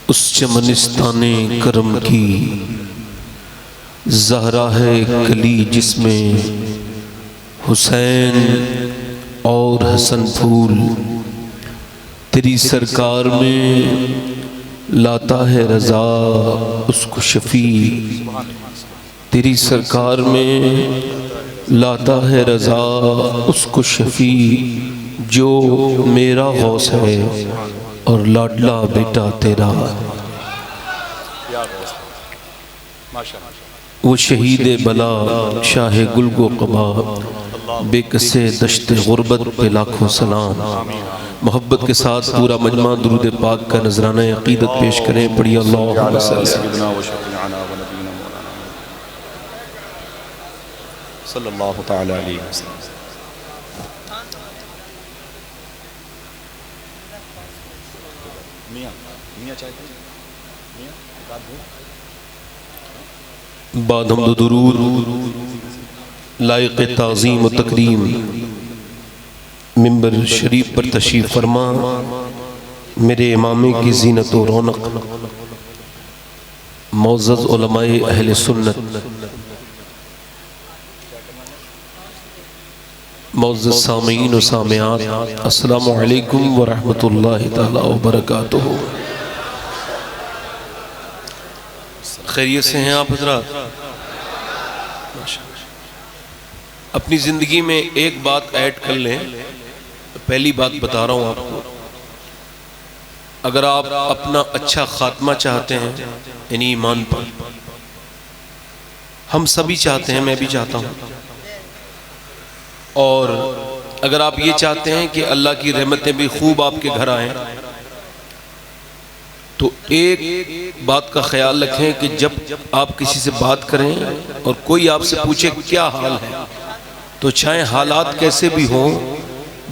उस चमनिस्ताने करम की ज़हरा है कली जिसमें हुसैन और हसन फूल। तेरी सरकार में लाता है रज़ा उसको शफ़ी। तेरी सरकार में लाता है रज़ा उसको शफ़ी, जो मेरा गौस है और लाडला बेटा तेरा। वो शहीद बला शाह गुल्गो कबा बेकसे दश्त गुर्बत पे लाखों सलाम। मोहब्बत के साथ पूरा मजमा दुरूद पाक का नजराना अक़ीदत पेश करें। पढ़िए अल्लाहुम्मा सल्लल्लाहु तआला अलैहि वसल्लम। बाद हम दुरूद लायक़ ताज़ीम व तकरीम मिंबर शरीफ पर तशरीफ़ फरमा मेरे इमामे की ज़ीनत व रौनक मौज़्ज़ज़ उलमाए अहले सुन्नत, मौज़्ज़ज़ सामीन व सामियात, अस्सलामु अलैकुम व रहमतुल्लाहि तआला व बरकातुहू। खैरियत से हैं आप हज़रात? अपनी ज़िंदगी में एक बात ऐड कर लें। पहली बात बता रहा हूँ आपको, अगर आप अपना अच्छा खात्मा चाहते हैं यानी ईमान पर, हम सभी चाहते हैं, मैं भी चाहता हूँ, और अगर आप ये चाहते हैं कि अल्लाह की रहमतें भी खूब आपके घर आएं, तो एक बात का ख्याल रखें कि जब आप किसी से बात करें और कोई आपसे पूछे क्या हाल है, तो चाहे हालात कैसे भी हों,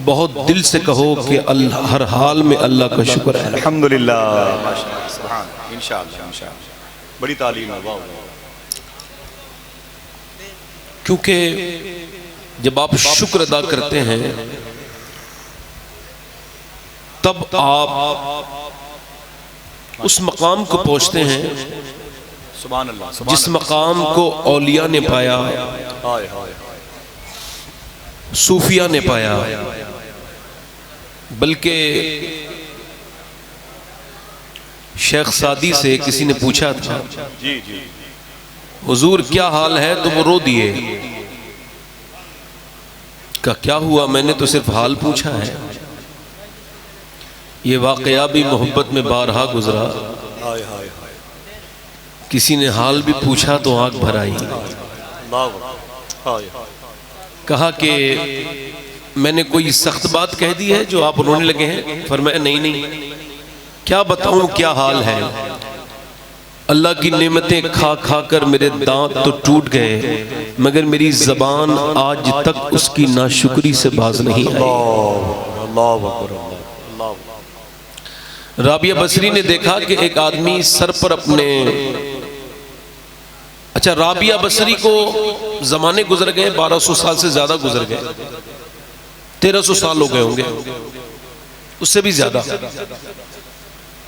बहुत दिल से कहो कि अल्लाह हर हाल में अल्लाह का शुक्र है, अल्हम्दुलिल्लाह, माशाअल्लाह, सुभान, इंशाअल्लाह, इंशाअल्लाह। बड़ी तालीम है, वाह। क्योंकि जब आप शुक्र अदा करते हैं तब आप उस मकाम को पहुंचते हैं सुभान अल्लाह, जिस मकाम को औलिया ने पाया, सूफिया ने पाया। बल्कि शेख सादी से किसी ने पूछा था, जी जी, हुजूर क्या हाल है, तो वो रो दिए। का क्या हुआ, मैंने तो सिर्फ हाल पूछा है। ये वाकया भी मोहब्बत में बारहा गुजरा। किसी ने हाल भी पूछा तो आंख भर आई। कहा कि मैंने कोई सख्त बात कह दी है जो आप रोने लगे हैं? फरमाया नहीं, क्या बताऊं क्या हाल है। अल्लाह की नेमतें खा खा कर मेरे दांत तो टूट गए, मगर मेरी ज़बान आज तक उसकी नाशुक्री से बाज नहीं आई। राबिया बसरी ने देखा कि एक आदमी सर पर अपने, अच्छा राबिया बसरी को जमाने गुजर गए, 1200 साल से ज्यादा गुजर गए, 1300 साल हो गए होंगे, उससे भी ज्यादा।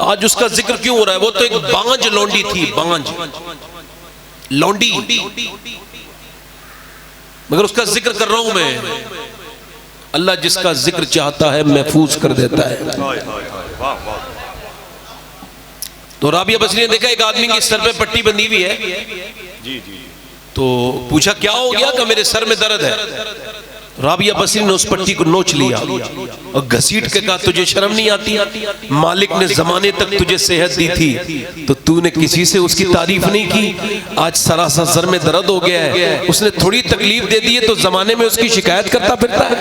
आज उसका जिक्र क्यों हो रहा है? वो तो एक बांझ लौंडी थी, बांझ लौंडी, मगर उसका जिक्र कर रहा हूं मैं। अल्लाह जिसका जिक्र चाहता है महफूज कर देता है। तो राबिया बसरी ने देखा एक आदमी के सर पे पट्टी बंधी हुई है। जी जी, तो पूछा क्या हो गया? कि मेरे सर में दर्द है। राबिया बसरी ने उस पट्टी को नोच लिया और घसीट के कहा, तुझे शर्म नहीं आती? मालिक ने जमाने तक तुझे सेहत दी थी तो तूने किसी से उसकी तारीफ नहीं की। आज सरासर सर में दर्द हो गया है, उसने थोड़ी तकलीफ दे दी है तो जमाने में उसकी शिकायत करता फिरता है।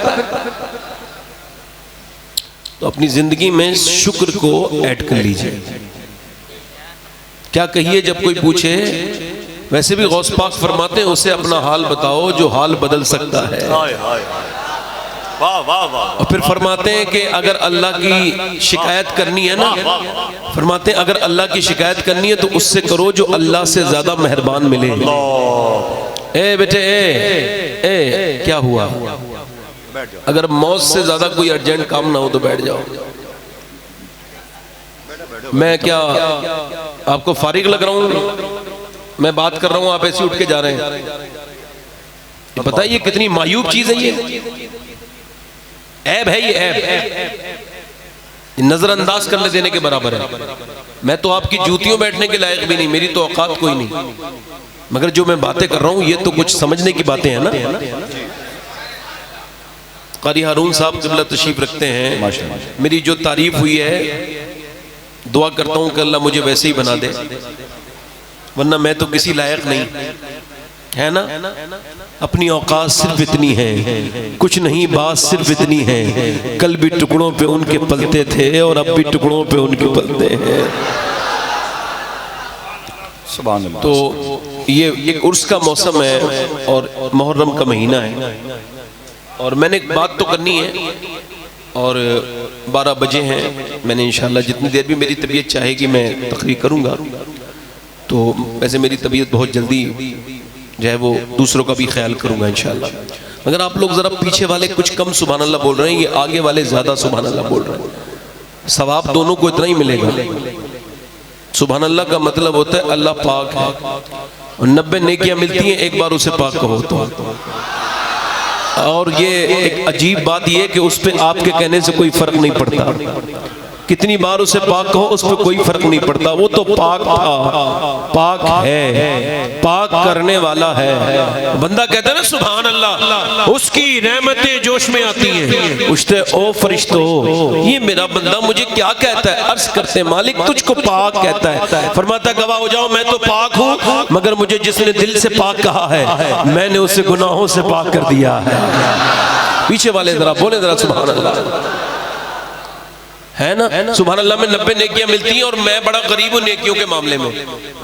तो अपनी जिंदगी में शुक्र को ऐड कर लीजिए। क्या कहिए जब कोई पूछे? वैसे भी गौस पाक फरमाते हैं, उसे अपना हाल बताओ जो हाल बदल सकता है। वाह वाह वाह। और फिर फरमाते हैं कि अगर अल्लाह की शिकायत करनी है ना, फरमाते हैं अगर अल्लाह की शिकायत करनी है तो उससे करो जो अल्लाह से ज्यादा मेहरबान मिले। ए बेटे ए क्या हुआ? अगर मौत से ज्यादा कोई अर्जेंट काम ना हो तो बैठ जाओ। मैं क्या आपको फारिग लग रहा हूँ? मैं बात कर रहा हूँ, आप ऐसे उठ के जा रहे हैं। पता है ये कितनी मायूब चीज है, ये ऐब है, ये ऐब नजरअंदाज करने देने के बराबर है। मैं तो आपकी जूतियों बैठने के लायक भी नहीं, मेरी तो औकात कोई नहीं, मगर जो मैं बातें कर रहा हूँ ये तो कुछ समझने की बातें हैं ना। कारी हारून साहब क़िबला तशरीफ रखते हैं, मेरी जो तारीफ हुई है दुआ करता हूँ कि अल्लाह मुझे वैसे ही बना दे, वरना मैं तो किसी लायक नहीं, है ना। अपनी औकात सिर्फ इतनी है, कुछ नहीं, बात सिर्फ इतनी है, कल भी टुकड़ों पे उनके पलते थे और अब भी टुकड़ों पे उनके पलते हैं। सुभान अल्लाह। तो ये उर्स का मौसम है और मुहर्रम का महीना है, और मैंने एक बात तो करनी है, और 12 बजे हैं। मैंने इंशाल्लाह जितनी देर भी मेरी तबीयत चाहेगी मैं तकरीर करूँगा। तो वैसे मेरी तबीयत बहुत जल्दी जो है वो दूसरों का भी ख्याल करूँगा इंशाल्लाह। मगर आप लोग ज़रा पीछे वाले कुछ कम सुभान अल्लाह बोल रहे हैं, ये आगे वाले ज़्यादा सुभान अल्लाह बोल रहे हैं। सवाब दोनों को इतना ही मिलेगा। सुभान अल्लाह का मतलब होता है अल्लाह पाक है, और 90 नेकियां मिलती हैं एक बार उसे पाक कहो तो। और ये एक अजीब बात ये है कि उस पर आपके कहने से कोई फर्क नहीं पड़ता, कितनी बार उसे पाक कहो उस पर कोई फर्क नहीं पड़ता। वो तो पाक था, पाक है, पाक करने वाला है। बंदा कहता है ना सुभान अल्लाह, उसकी रहमतें जोश में आती हैं, पूछते ओ फरिश्तो ये मेरा बंदा मुझे क्या कहता है? अर्ज करते मालिक तुझको पाक कहता है। फरमाता गवाह हो जाओ मैं तो पाक हूँ, मगर मुझे जिसने दिल से पाक कहा है मैंने उसे गुनाहों से पाक कर दिया है। पीछे वाले जरा बोले जरा सुभान अल्लाह, है ना। सुभान अल्लाह में 90 नेकियां मिलती हैं, और मैं बड़ा गरीब हूँ नेकियों के मामले में।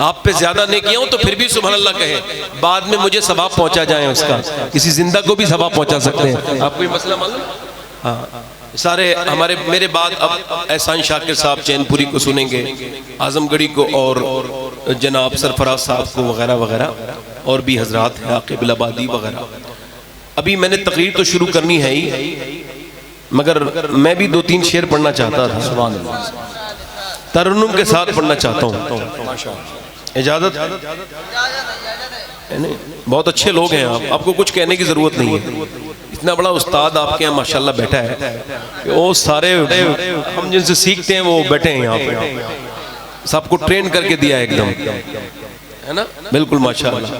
आप पे ज्यादा नेकियां हो तो फिर भी सुभान अल्लाह कहें, बाद में मुझे सवाब पहुंचा जाए उसका। किसी जिंदा को भी सवाब पहुंचा सकते हैं। आपको ये मसला मालूम? हाँ, सारे हमारे मेरे बाद अब एहसान शाकिर साहब चैनपुरी को सुनेंगे, आजमगढ़ी को, और जनाब सरफराज साहब को, वगैरह वगैरह, और भी हजरात हैं, आकिब आबादी वगैरह। अभी मैंने तकरीर तो शुरू करनी है ही, मगर मैं भी 2-3 शेर पढ़ना चाहता था। सुभान अल्लाह, तरन्नुम के साथ पढ़ना चाहता हूँ। इजाजत है? बहुत अच्छे लोग हैं आप, आपको कुछ कहने की जरूरत नहीं है। इतना बड़ा उस्ताद आपके यहाँ माशाल्लाह बैठा है कि वो सारे हम जिनसे सीखते हैं वो बैठे हैं यहाँ पे, सबको ट्रेन करके दिया एकदम, है ना। बिल्कुल माशाल्लाह,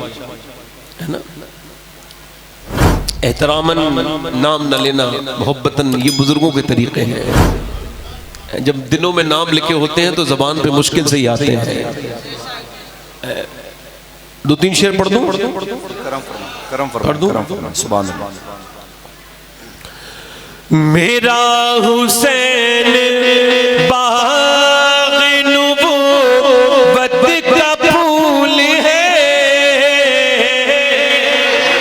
है ना। एहतरामन नाम न लेना, मोहब्बतन, ये बुजुर्गों के तरीके हैं। जब दिलों में नाम लिखे होते हैं तो जबान पे मुश्किल से ही आते हैं। 2-3 शेर पढ़ दूं? पढ़ दूं? सुभान अल्लाह। मेरा हुसैन बाग़ नबूवत का फूल है,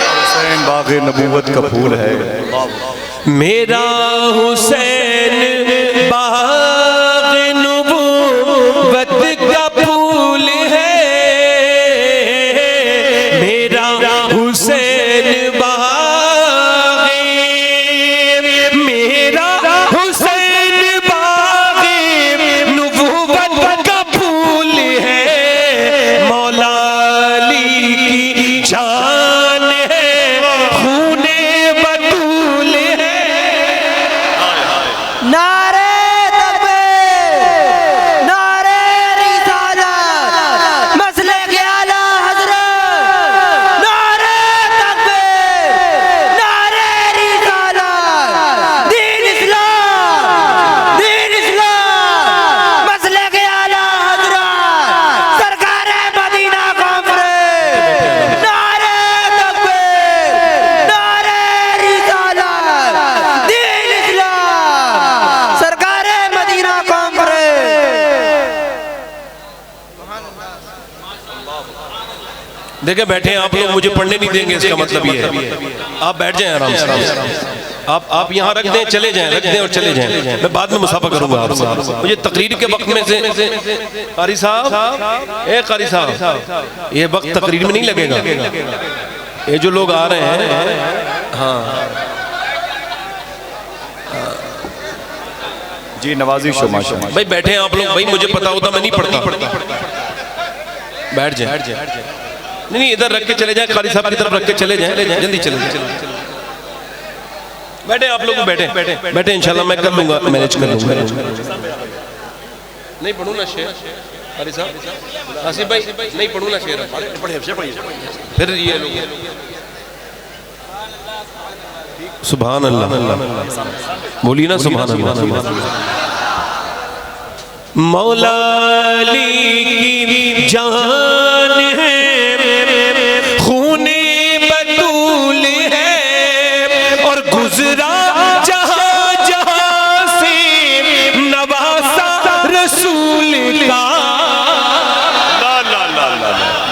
हुसैन बाग़ नबूवत का फूल है। मेरा हुसैन बाग़ नबूवत का फूल है, मेरा हुसैन बाग़, मेरा हुसैन बाग़ नबूवत का फूल है, मौला अली की शान है, खूने बतूल है। नारे तकबीर, नारे रिसालत, मसले के आला हज़रत। नारे तकबीर, नारे रिसालत, दीन इस्लाम, मसले के आला हज़रत, सरकार मदीना कॉन्फ्रेंस। नारे तकबीर, नारे रिसालत, दीन इस्लाम, सरकार मदीना कॉन्फ्रेंस। देखे बैठे हैं आप लोग, मुझे पढ़ने नहीं देंगे, इसका मतलब ये है। आप बैठ जाएं आराम से, आप यहाँ रख दें, चले जाएं, रख दें और चले जाएं। मैं बाद में मुसाफा करूंगा आपसे। मुझे तकरीर के वक्त में से कारी साहब, ए कारी साहब, ये वक्त तकरीर में नहीं लगेगा। ये जो लोग आ रहे हैं, हाँ जी नवाजिश हो माशाअल्लाह। भाई बैठे हैं आप लोग, भाई मुझे पता होता मैं नहीं पढ़ता। बैठ जाए, नहीं इधर रख के चले जाए, खाली साहब की तरफ रख के चले जाए, जल्दी चले जाए। बैठे आप लोग, बैठे बैठे इंशाल्लाह मैं कर लूंगा, मैनेज कर लूंगा। नहीं पढ़ू ना शेर खाली साहब, आसिफ भाई नहीं पढ़ू ना शेर, फिर ये लोग सुभान अल्लाह बोली ना, सुभान अल्लाह। मौला अली की जान है, खूने बतूल है, और गुजरा जहां जहां से नवासा रसूल का।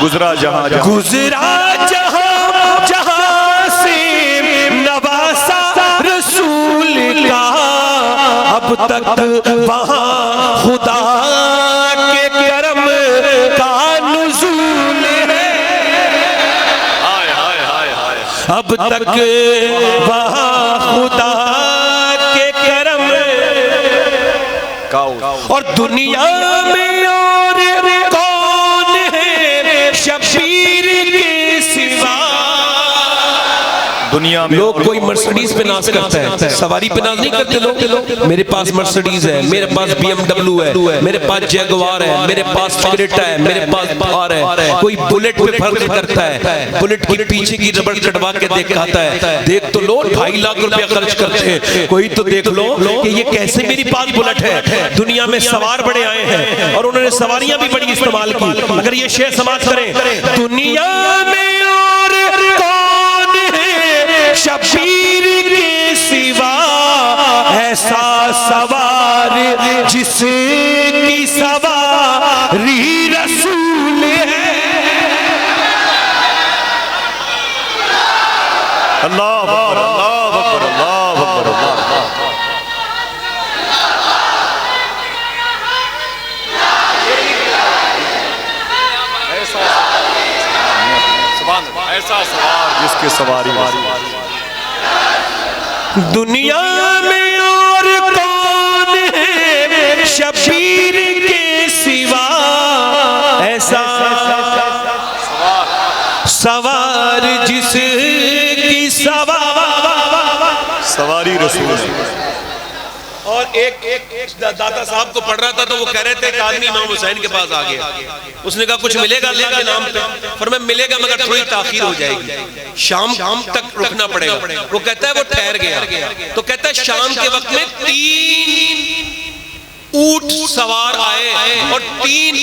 गुजरा जहां गुजरा जहां जहां से नवासा रसूल का, अब तक वहां खुदा के करम का नुज़ूल है। अब तक वहां खुदा के करम और दुनिया में और कौन है शबीर के सिवा। दुनिया में लोग कोई मर्सिडीज पे नाज करता है, सवारी पे नाज नहीं करते लोग। मेरे पास मर्सिडीज है, मेरे पास BMW है, मेरे पास जैगवार है, मेरे पास क्रेटा है, मेरे पास थार है। कोई बुलेट पे फर्क करता है, बुलेट की पीछे की रबड़ कटवा के दिखाता है। देख तो लो 2.5 लाख रुपया खर्च करते हैं, कोई तो देख लो कि ये कैसे मेरी पास बुलेट है। दुनिया में सवार बड़े आए हैं और उन्होंने सवारियां भी बड़ी इस्तेमाल की। अगर ये शेर समाज करें, दुनिया में और कौन है शबीर के सिवा, ऐसा सवार जिसकी सवारी रसूल है। अल्लाह अकबर, अल्लाह अकबर, अल्लाह अकबर, अल्लाह ऐसा सवार जिसके सवारी। दुनिया में और कौन है शबीर के सिवा, ऐसा सवार जिसकी सवारी रसूल। और एक दादा साहब को पढ़ रहा था तो वो कह रहे थे कि आदमी इमाम हुसैन के पास आ गया, उसने कहा कुछ मिलेगा अल्लाह के नाम पे, फरमाया मिलेगा मगर थोड़ी ताखीर हो जाएगी, शाम तक रुकना पड़ेगा। वो कहता है वो ठहर गया, तो कहता है शाम के वक्त में 3 ऊंट सवार आए और 3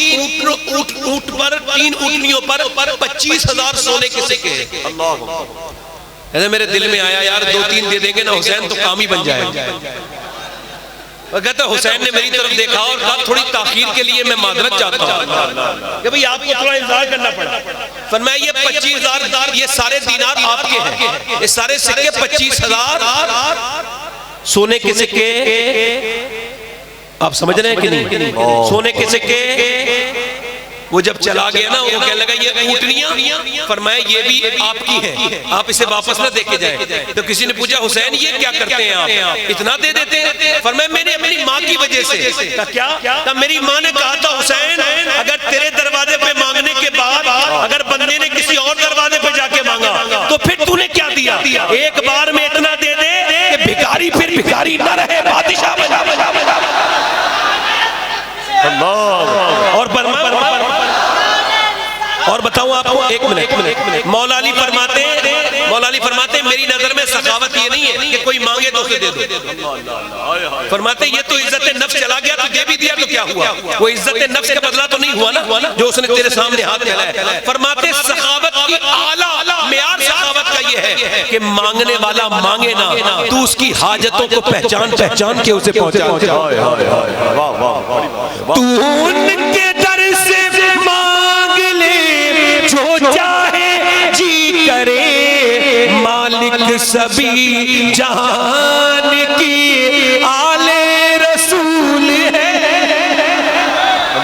ऊंट पर 3 ऊंटनियों पर 25,000 सोने के सिक्के। अल्लाह मेरे दिल में आया यार 2-3 दे देंगे ना हुसैन तो काम ही बन जाएगा। वो कहता है हुसैन ने मेरी तरफ देखा और कहा थोड़ी ताखीर के लिए मैं माजरत चाहता हूं कि भाई आपको थोड़ा इंतजार करना पड़ा। फरमाया ये 25,000 ये सारे दीनार आपके हैं, ये सारे सिक्के 25,000 सोने के सिक्के। आप समझ रहे हैं कि नहीं? सोने के सिक्के। वो जब चला गया ना वो कहने लगा ये ऊँटनियां, फरमाया ये भी आपकी है, आप इसे वापस ना देके जाए। तो किसी ने पूछा हुसैन ये क्या करते हैं आप, इतना दे देते हैं? फरमाया मैंने अपनी माँ की वजह से। क्या? तब मेरी माँ ने कहा था हुसैन अगर तेरे दरवाजे पे मांगने के बाद अगर बंदे ने किसी और दरवाजे पे जाके मांगा तो फिर तूने क्या दिया? एक बार में इतना दे दे कि भिखारी फिर भिखारी न रहे, बादशाह बना। और बताऊं आपको, एक मिनट, मौला अली फरमाते मेरी नजर में सखावत ये नहीं है कि कोई मांगे तो उसे दे दो। फरमाते ये तो इज्जत नफ्स चला गया तो दे भी दिया तो क्या हुआ? वो इज्जत नफ्स का बदला तो नहीं हुआ ना जो उसने तेरे सामने हाथ फैलाया। फरमाते सखावत की आला मेयार सखावत का ये है कि मांगने वाला मांगे ना, तू उसकी हाजतों को पहचान के उसे पहुंचा। तू उनके दर से मांग ले जो चाहे जी करे, मालिक सभी जहान की आले रसूल है।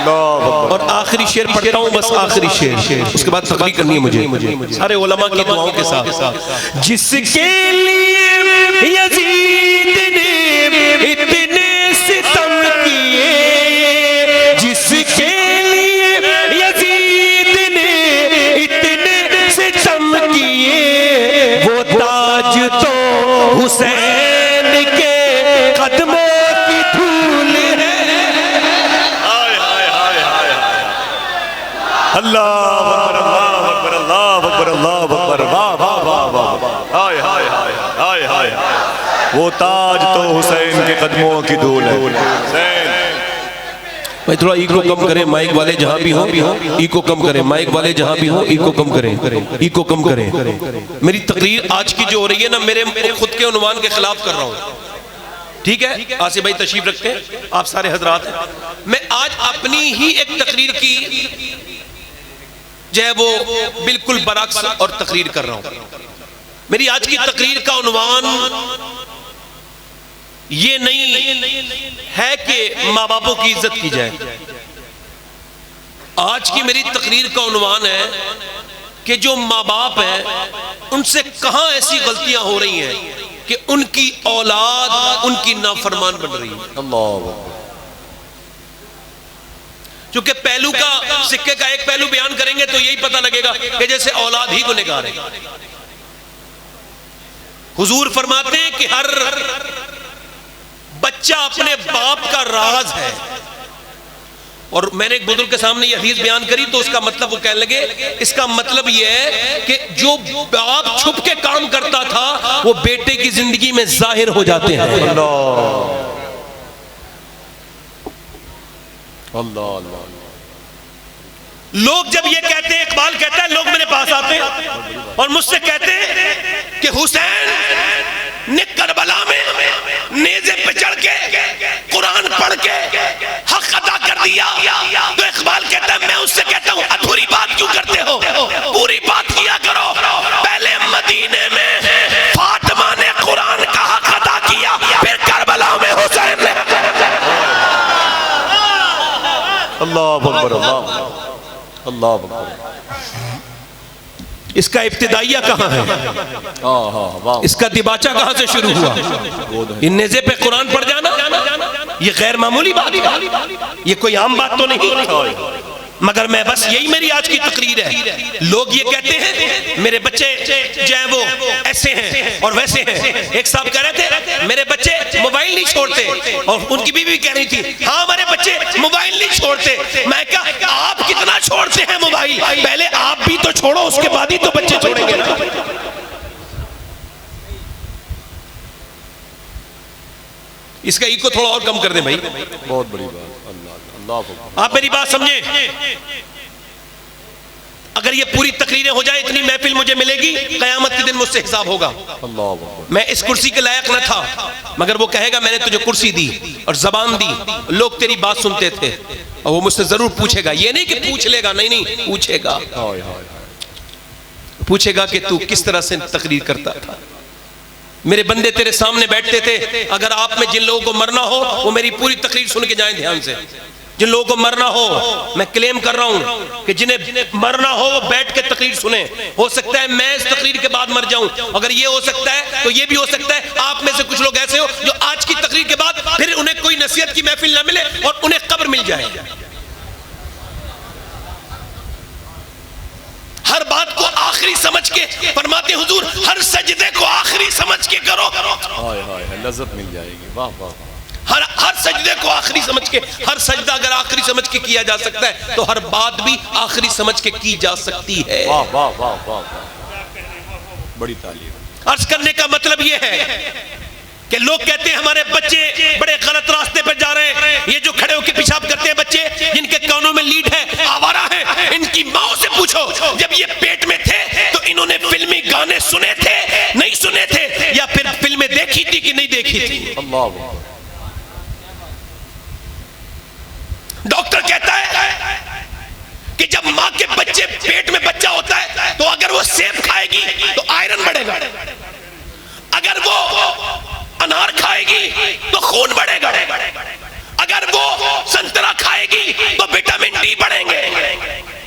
और आखिरी शेर पढ़ता हूं, बस आखिरी शेर, उसके बाद तकरीर करनी है मुझे सारे उलमा की दुआओं के साथ। जिसके लिए यजीद ने इतने सितम अल्लाह अकबर, अल्लाह अकबर, अल्लाह अकबर, अल्लाह अकबर। वाह वाह वाह वाह, हाय हाय हाय हाय हाय हाय। वो ताज तो हुसैन के कदमों की धूल है। हुसैन भाई थोड़ा इको कम करें, माइक वाले जहां भी हो इको कम करें, माइक वाले जहां भी हो इको कम करें, इको कम करें। मेरी तकरीर आज की जो हो रही है ना, मेरे खुद के उन्वान के खिलाफ कर रहा हूं, ठीक है? आसिफ भाई तशरीफ रखते हैं, आप सारे हजरात हैं। मैं आज अपनी ही एक तकरीर की जो है वो बिल्कुल बरअक्स और तकरीर कर रहा हूं। मेरी आज की तकरीर का उन्वान ये नहीं है कि माँ बापों की इज्जत की जाए। आज की मेरी तकरीर का उन्वान है कि जो माँ बाप हैं उनसे कहां ऐसी गलतियां हो रही हैं कि उनकी औलाद उनकी नाफरमान बन रही है। अल्लाह, क्योंकि पहलू का सिक्के का एक पहलू बयान करेंगे तो यही पता लगेगा कि जैसे औलाद ही गुनहगार है। हुजूर फरमाते हैं कि हर बच्चा अपने बाप का राज है। और मैंने एक बुजुर्ग के सामने ये हदीस बयान करी तो उसका मतलब वो कहने लगे, इसका मतलब ये है कि जो बाप छुप के काम करता था वो बेटे की जिंदगी में जाहिर हो जाते हैं। अल्लाह अल्लाह। लोग जब ये कहते हैं, इकबाल कहता है, लोग मेरे पास आते हैं और मुझसे कहते हैं कि हुसैन ने करबला में नेज़े पे चढ़ के कुरान पढ़ के हक अदा कर दिया। तो इकबाल कहता है, मैं उससे कहता हूं अधूरी बात क्यों करते हो, पूरी बात किया करो। पहले मदीने में फातिमा ने कुरान का हक अदा किया, फिर करबला में हुसैन ने। अल्लाह अकबर, अल्लाह अल्लाह अकबर। इसका इब्तिदाइया कहाँ है? इसका दिबाचा कहाँ से शुरू हुआ? इन नेज़े पे कुरान पढ़ जाना ये गैर मामूली बात है, ये कोई आम बात तो नहीं। मगर मैं बस यही मेरी आज की तकरीर है। लोग ये कहते हैं मेरे बच्चे जो है वो ऐसे हैं और वैसे हैं। एक साहब कह रहे थे मेरे बच्चे मोबाइल नहीं छोड़ते, और उनकी बीवी कह रही थी हाँ हमारे बच्चे मोबाइल नहीं छोड़ते। मैं कहा आप कितना छोड़ते हैं मोबाइल? पहले आप भी तो छोड़ो, उसके बाद ही तो बच्चे छोड़ेंगे ना। इसका इको थोड़ा और कम कर दें भाई, बहुत बड़ी बात। आप मेरी बात समझे। अगर ये पूरी तकरीरें हो जाए, इतनी महफिल मुझे मिलेगी, कयामत के दिन मुझसे हिसाब होगा। मैं इस कुर्सी के लायक न था, मगर वो कहेगा मैंने तुझे कुर्सी दी और जबान दी, लोग तेरी बात सुनते थे, और वो मुझसे जरूर पूछेगा। ये नहीं कि पूछ लेगा, नहीं पूछेगा। पूछेगा कि तू किस तरह से तकरीर करता था। मेरे बंदे तेरे सामने बैठते थे, अगर आप में जिन लोगों को मरना हो वो मेरी पूरी तकरीर सुन के जाएं ध्यान से। जिन लोगों को मरना हो, मैं क्लेम कर रहा हूं कि जिन्हें मरना हो वो बैठ के तकरीर सुने। हो सकता है मैं इस तकरीर के बाद मर जाऊं, अगर ये हो सकता है तो ये भी हो सकता है आप में से कुछ लोग ऐसे हो जो आज की तकरीर के बाद फिर उन्हें कोई नसीहत की महफिल ना मिले और उन्हें कब्र मिल जाए। हर बात को आखिरी समझ के फरमाते हुजूर, हर सजदे को आखिरी समझ के करो। लज़्ज़त मिल जाएगी। वाह वाह। हर सजदे को आखिरी समझ के, हर सजदा अगर आखिरी समझ के किया जा सकता है तो हर बात भी आखिरी समझ के की जा सकती है। वाह वाह वाह वाह, बड़ी तालीम। अर्ज करने का मतलब यह है कि लोग कहते हैं हमारे बच्चे बड़े गलत रास्ते पर जा रहे हैं। ये जो खड़े होकर पेशाब करते हैं बच्चे, जिनके कानों में लीड है, आवारा है, इनकी माँ से पूछो जब ये पेट में थे तो इन्होंने फिल्मी गाने सुने थे, नहीं सुने थे, या फिर फिल्में देखी थी कि नहीं देखी थी। अल्लाह। डॉक्टर कहता है कि जब माँ के बच्चे पेट में बच्चा होता है तो अगर वो सेब खाएगी तो आयरन बढ़ेगा, अगर वो अनार खाएगी तो खून बढ़ेगा, अगर वो संतरा खाएगी तो विटामिन डी बढ़ेंगे,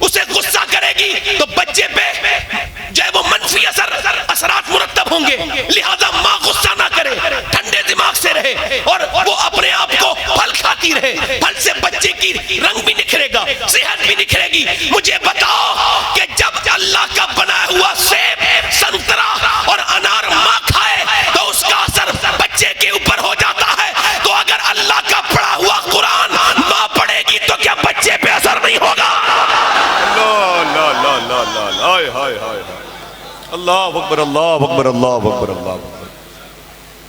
उसे गुस्सा करेगी तो बच्चे पे जो है वो मनफी असरात मुरतब होंगे। लिहाजा माँ गुस्सा ना करे, ठंडे दिमाग से रहे और वो अपने आप को फल खाती रहे। फल से बच्चे की रंग भी निखरेगा, सेहत भी निखरेगी। मुझे बताओ कि जब अल्लाह का बनाया हुआ सेब, संतरा और अनार माँ खाए तो उसका असर बच्चे के ऊपर हो जाता है, तो अगर अल्लाह का पढ़ा हुआ कुरान माँ पढ़ेगी तो क्या बच्चे पे असर नहीं होगा? अल्लाह अकबर अल्लाह अकबर अल्लाह अकबर अल्लाह अकबर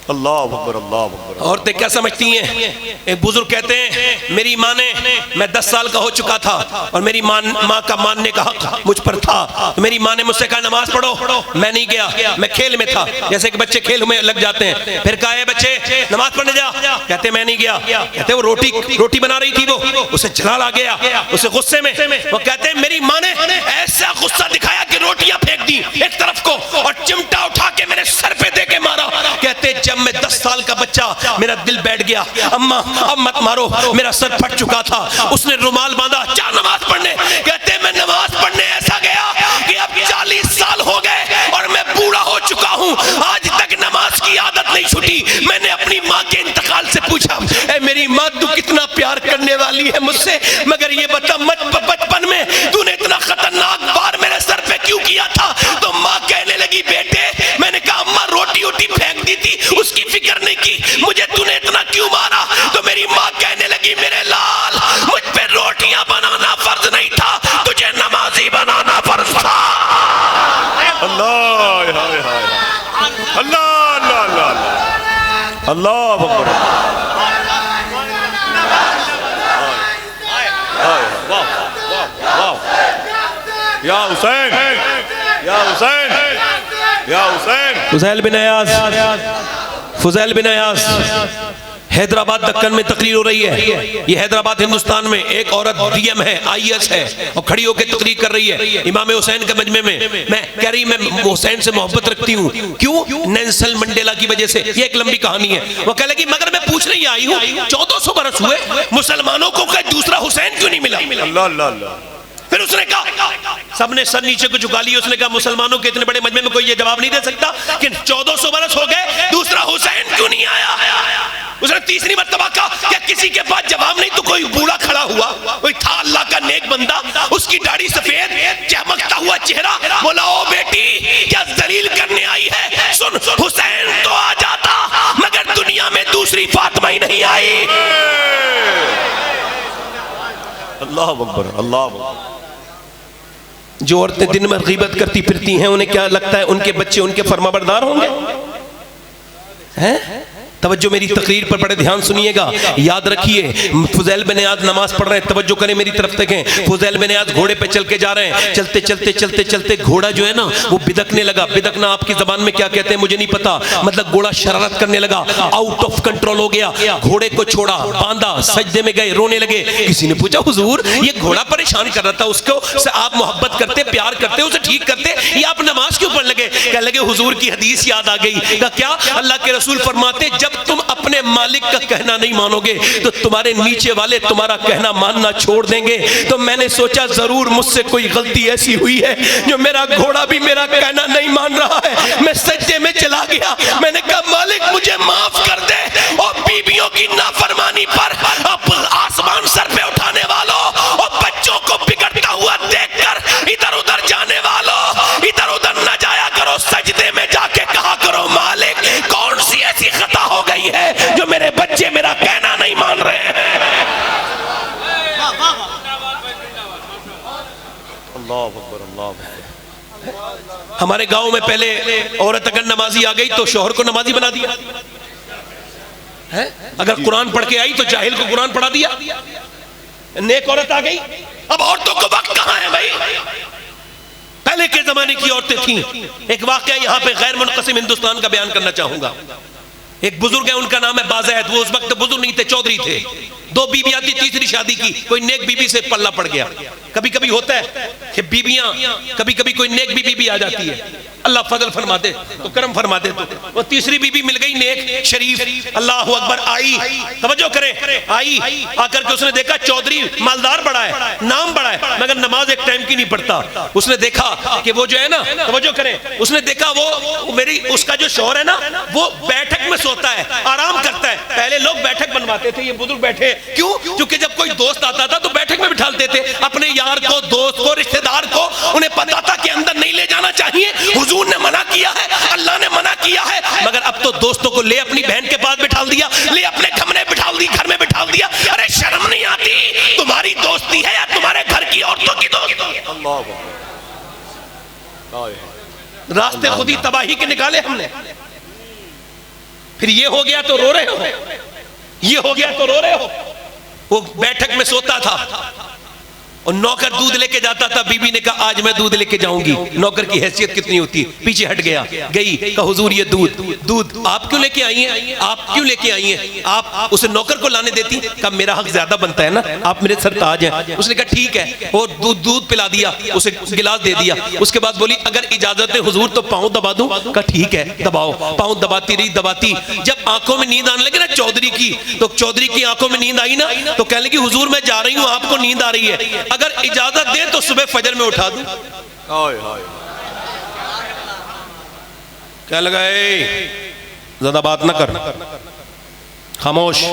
अल्लाह अकबर अल्लाह अकबर। औरतें क्या समझती हैं? एक बुजुर्ग कहते हैं मेरी माँ ने, मैं 10 साल का हो चुका था और मेरी माँ का मानने का हक मुझ पर था, तो मेरी माँ ने मुझसे कहा नमाज पढ़ो, मैं नहीं गया, मैं खेल में था। जैसे कि बच्चे खेल में लग जाते हैं। फिर कहा बच्चे नमाज पढ़ने जा, कहते मैं नहीं गया। कहते वो रोटी बना रही थी, वो उसे जलाल आ गया, उसे गुस्से में वो कहते मेरी माँ ने ऐसा गुस्सा दिखाया कि रोटियां फेंक दी एक तरफ को और चिमटा उठा के मेरे सर पे दे के मारा। कहते जब मैं 10 साल का बच्चा, मेरा दिल बैठ गया, अम्मा अब मत मारो, मेरा सर फट चुका था। उसने रुमाल बांधा, जा नमाज पढ़ने। कहते मैं नमाज पढ़ने ऐसा गया कि अब 40 साल हो गए और मैं बूढ़ा हो चुका हूं, आज तक नमाज की आदत नहीं छूटी। मैंने अपनी माँ के इंतकाल से पूछा, ए मेरी माँ तू कितना प्यार करने वाली है मुझसे, मगर ये बता बचपन में तूने इतना खतरनाक वार मेरे सर पे क्यों किया था? तो माँ कहने लगी बेटे, मैंने कहा अम्मा रोटी फेंक दी थी, उसकी फिक्र नहीं की, मुझे तूने इतना क्यों मारा? तो मेरी माँ कहने लगी मेरे लाल, मुझ पे रोटियां बनाना फर्ज नहीं था, तुझे नमाजी बनाना फर्ज था। अल्लाह हाय हाय अल्लाह अल्लाह अल्लाह अल्लाह अकबर। या हुसैन या हुसैन या हुसैन। फुजैल बिन अयाज हैदराबाद दक्कन में तकरीर हो रही है। ये हैदराबाद हिंदुस्तान में एक औरत डीएम है, आईएएस है और खड़ी होकर तकरीर कर रही है इमाम हुसैन के मजमे में। मैं कह रही मैं हुसैन से मोहब्बत रखती हूँ, क्यों? नेल्सन मंडेला की वजह से। ये एक लंबी कहानी है। वो कह लगी मगर मैं पूछने ही आई हूँ, 1400 बरस हुए मुसलमानों को दूसरा हुसैन क्यों नहीं मिला? अल्लाह अल्लाह। फिर उसने कहा, सबने सर नीचे को झुका लिया। उसने कहा मुसलमानों के इतने बड़े मजमे में कोई ये जवाब नहीं दे सकता कि 1400 बरस हो गए दूसरा हुसैन क्यों नहीं आया? उसने तीसरी मर्तबा कहा क्या किसी के पास जवाब नहीं? तो कोई बूढ़ा खड़ा हुआ, कोई था अल्लाह का नेक बंदा, उसकी दाढ़ी सफेद, चमकता हुआ चेहरा। बोला ओ बेटी क्या दलील करने आई है? सुन, हुसैन तो आ जाता मगर दुनिया में दूसरी फातिमा ही नहीं आई। अल्लाह अकबर अल्लाह अकबर। जो औरतें दिन में गीबत करती फिरती हैं, उन्हें क्या लगता है उनके बच्चे उनके फरमाबरदार होंगे? हैं? तवज्जो मेरी तकरीर पर बड़े ध्यान सुनिएगा, याद रखिए। फुजैल बिन अयाज नमाज पढ़ रहे हैं, तवज्जो करें मेरी तरफ देखें। फुजैल बिन अयाज घोड़े पे चल के जा रहे हैं। चलते चलते चलते चलते घोड़ा जो है ना वो बिदकने लगा। बिदकना आपकी जबान में क्या कहते हैं मुझे नहीं पता, मतलब घोड़ा शरारत करने लगा, आउट ऑफ कंट्रोल हो गया। घोड़े को छोड़ा, बांधा, सजदे में गए, रोने लगे। किसी ने पूछा हुजूर ये घोड़ा परेशान कर रहा था, उसको से आप मोहब्बत करते, प्यार करते, उसे ठीक करते, ये आप नमाज क्यों पढ़ लगे? कह लगे हुजूर की हदीस याद आ गई। क्या? अल्लाह के रसूल फरमाते जब तुम अपने मालिक का कहना नहीं मानोगे तो तुम्हारे नीचे वाले तुम्हारा कहना मानना छोड़ देंगे। तो मैंने सोचा जरूर मुझसे कोई गलती ऐसी हुई है जो मेरा घोड़ा भी मेरा कहना नहीं मान रहा है। मैं सज्जे में चला गया, मैंने कहा मालिक मुझे माफ कर दे। और बीबियों की नाफरमानी पर अब आसमान सर पे उठाने वालों और बच्चों को बिगड़ता हुआ देखकर इधर उधर जाने वालों, इधर उधर न जाया करो, सजदे में जाके कहा करो मालिक कौन सी ऐसी खता हो गई है जो मेरे बच्चे मेरा कहना नहीं मान रहे हैं। अल्लाह अकबर अल्लाह अकबर। हमारे गांव में पहले औरत अगर नमाजी आ गई तो शौहर को नमाजी बना दिया है। अगर कुरान पढ़ के आई तो जाहिल को कुरान पढ़ा दिया। नेक औरत आ गई, अब औरतों को वक्त कहां है भाई? पहले के जमाने की औरतें थीं। एक वाकया यहां पे गैर मुनक़सिम हिंदुस्तान का बयान करना चाहूंगा। एक बुजुर्ग है, उनका नाम है बाज़ैद। वो उस वक्त बुजुर्ग नहीं थे, चौधरी थे। 2 बीबियां थी, तीसरी शादी की। कोई नेक बीबी से पल्ला पड़ गया। कभी कभी होता है कि बीबियां, कभी कभी कोई नेक बीबी भी आ जाती है, अल्लाह फजल फरमा दे तो करम फरमा दे। तो वो तीसरी बीबी मिल गई नेक शरीफ, अल्लाह अकबर। आई, तवज्जो करें, आई आकर के उसने देखा चौधरी मालदार बड़ा है, नाम बड़ा है, मगर नमाज एक टाइम की नहीं पढ़ता। उसने देखा कि वो जो है ना, तवज्जो करें, उसने देखा वो मेरी उसका जो शौहर है ना वो बैठक में सोता है, आराम करता है। पहले लोग बैठक बनवाते थे, ये बुजुर्ग बैठे क्यों? क्योंकि जब कोई दोस्त आता था तो बैठक में बिठाते थे अपने यार को, दोस्त को, रिश्तेदार को। उन्हें पता था कि अंदर नहीं ले जाना चाहिए, हुजूर ने मना किया है, अल्लाह ने मना किया है। मगर अब तो दोस्तों को ले अपनी बहन के पास बिठा दिया, ले अपने कमरे बिठा दी, घर में बिठा दिया। अरे शर्म नहीं आती? तुम्हारी दोस्ती है या तुम्हारे घर की औरतों की दोस्ती? रास्ते खुद ही तबाही के निकाले हमने। फिर ये हो गया तो रो रहे हो, ये हो गया तो रो रहे हो। वो बैठक में सोता था और नौकर दूध लेके जाता था, बीबी ने कहा आज मैं दूध लेके जाऊंगी। नौकर की हैसियत कितनी होती है, पीछे हट गया, गई, कहा हुजूर ये दूध आप क्यों लेके आई हैं, आप क्यों लेके आई हैं, आप उसे नौकर को लाने देती। कहा मेरा हक ज्यादा बनता है ना, आप मेरे सर ताज हैं। उसने कहा ठीक है, और दूध पिला दिया, उसे गिलास दे दिया। उसके बाद बोली अगर इजाजत है हुजूर तो पाँव दबा दूं। कहा ठीक है दबाओ। पाँव दबाती रही, दबाती, जब आंखों में नींद आने लगी ना चौधरी की, तो चौधरी की आंखों में नींद आई ना, तो कहने लगी हुजूर मैं जा रही हूं, आपको नींद आ रही है, अगर इजाजत दे तो सुबह फजर में उठा दूं। क्या लगा, ज्यादा बात ना कर, खामोश,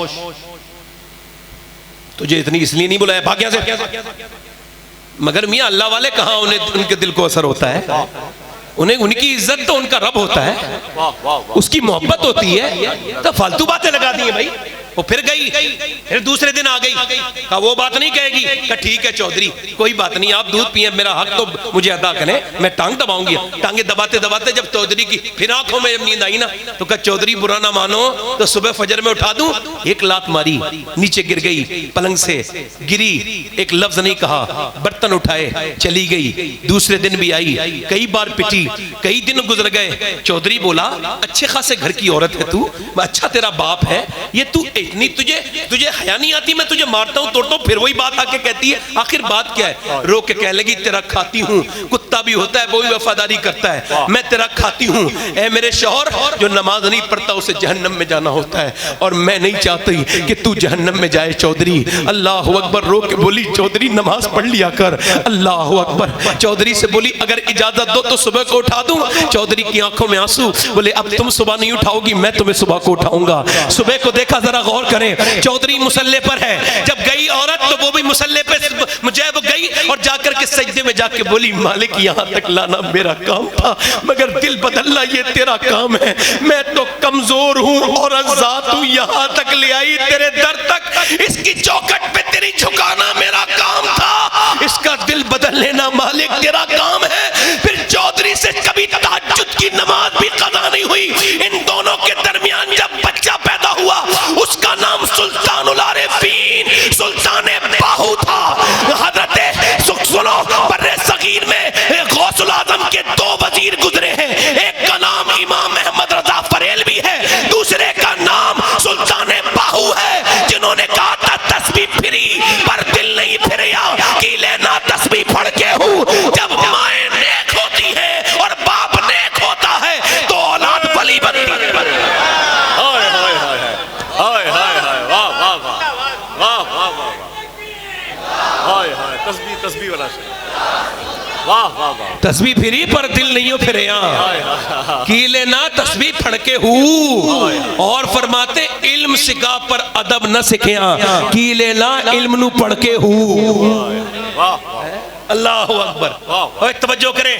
तुझे इतनी इसलिए नहीं बुलाया, भाग यहां से। मगर मियां अल्लाह वाले कहां उनके दिल को असर होता है, उन्हें उनकी इज्जत तो उनका रब होता है, उसकी मोहब्बत होती है, तो फालतू बातें लगा दी है भाई। वो फिर गई, फिर दूसरे दिन आ गई, कहा वो बात नहीं कहेगी। कहा ठीक है चौधरी कोई बात नहीं, आप दूध पिए, मेरा हक तो मुझे अदा करें, मैं टांग दबाऊंगी। टांगे दबाते दबाते जब चौधरी की फिर आंखों में जब नींद आई ना, तो कहा चौधरी बुरा ना मानो तो सुबह फजर में उठा दूं। एक लात मारी, नीचे गिर गई, पलंग से गिरी, एक लफ्ज नहीं कहा, बर्तन उठाए चली गई। दूसरे दिन भी आई, कई बार पिटी, कई दिन गुजर गए। चौधरी बोला अच्छे खासे घर की औरत है तू, अच्छा तेरा बाप है, ये तू इतनी तुझे हया नहीं आती, मैं तुझे मारता हूं तोड़ता हूं। फिर वही बात आके कहती है आखिर बात क्या है, रो के कहने लगी तेरा खाती हूं, कुत्ता भी होता है वो भी वफादारी करता है, मैं तेरा खाती हूं। ए मेरे शौहर जो नमाज नहीं पढ़ता उसे जहन्नम में जाना होता है, और मैं नहीं चाहती कि तू जहन्नम में जाए। चौधरी अल्लाह अकबर, रो के बोली चौधरी नमाज पढ़ लिया कर, अल्लाह अकबर। चौधरी से बोली अगर इजाजत दो तो सुबह को उठा दूं। चौधरी की आंखों में आंसू, बोले अब तुम सुबह नहीं उठाओगी, मैं तुम्हें सुबह को उठाऊंगा। सुबह को देखा, जरा गौर करें, चौधरी मुसल्ले पर है, जब गई औरत तो वो भी मुसल्ले पे मुझे वो गई और जाकर के सजदे में जाके बोली मालिक यहाँ तक लाना मेरा काम था, मगर दिल बदलना ये तेरा काम है, मैं तो कमजोर हूँ और आजाद हूँ, यहाँ तक ले आई तेरे दर तक, इसकी चौखट पे तेरी झुकाना मेरा काम था, इसका दिल बदल लेना मालिक तेरा काम है। फिर चौधरी से कभी तहज्जुद की नमाज भी कज़ा नहीं हुई। इन दोनों के दरमियान जब बच्चा पैदा हुआ उसका नाम सुल्तानुल आरिफीन सुल्तान बाहू था। हजरत सुनो बर्रे सगीर में गौसुल आजम के दो वजीर गुजरे हैं, एक का नाम इमाम अहमद रजा फरेलवी है, दूसरे का नाम सुल्तान बाहू है, जिन्होंने कहा था तस्बीह फिरी पर दिल नहीं फिरिया, कि लेना तस्बीह पढ़ के हूँ। जब माएं नेक होती है और बाप नेक होता है तो औलाद वली बनती है। तस्बीह वाला वाह वाह वाह, तस्बीह फिरी पर दिल नहीं हो फिरे, की लेना तस्बीह फड़के हूँ। और फरमाते इल्म सिखा पर अदब न सिखिया, की लेना इल्म नु पढ़ के हूँ। अल्लाह अकबर। और तवज्जो करें,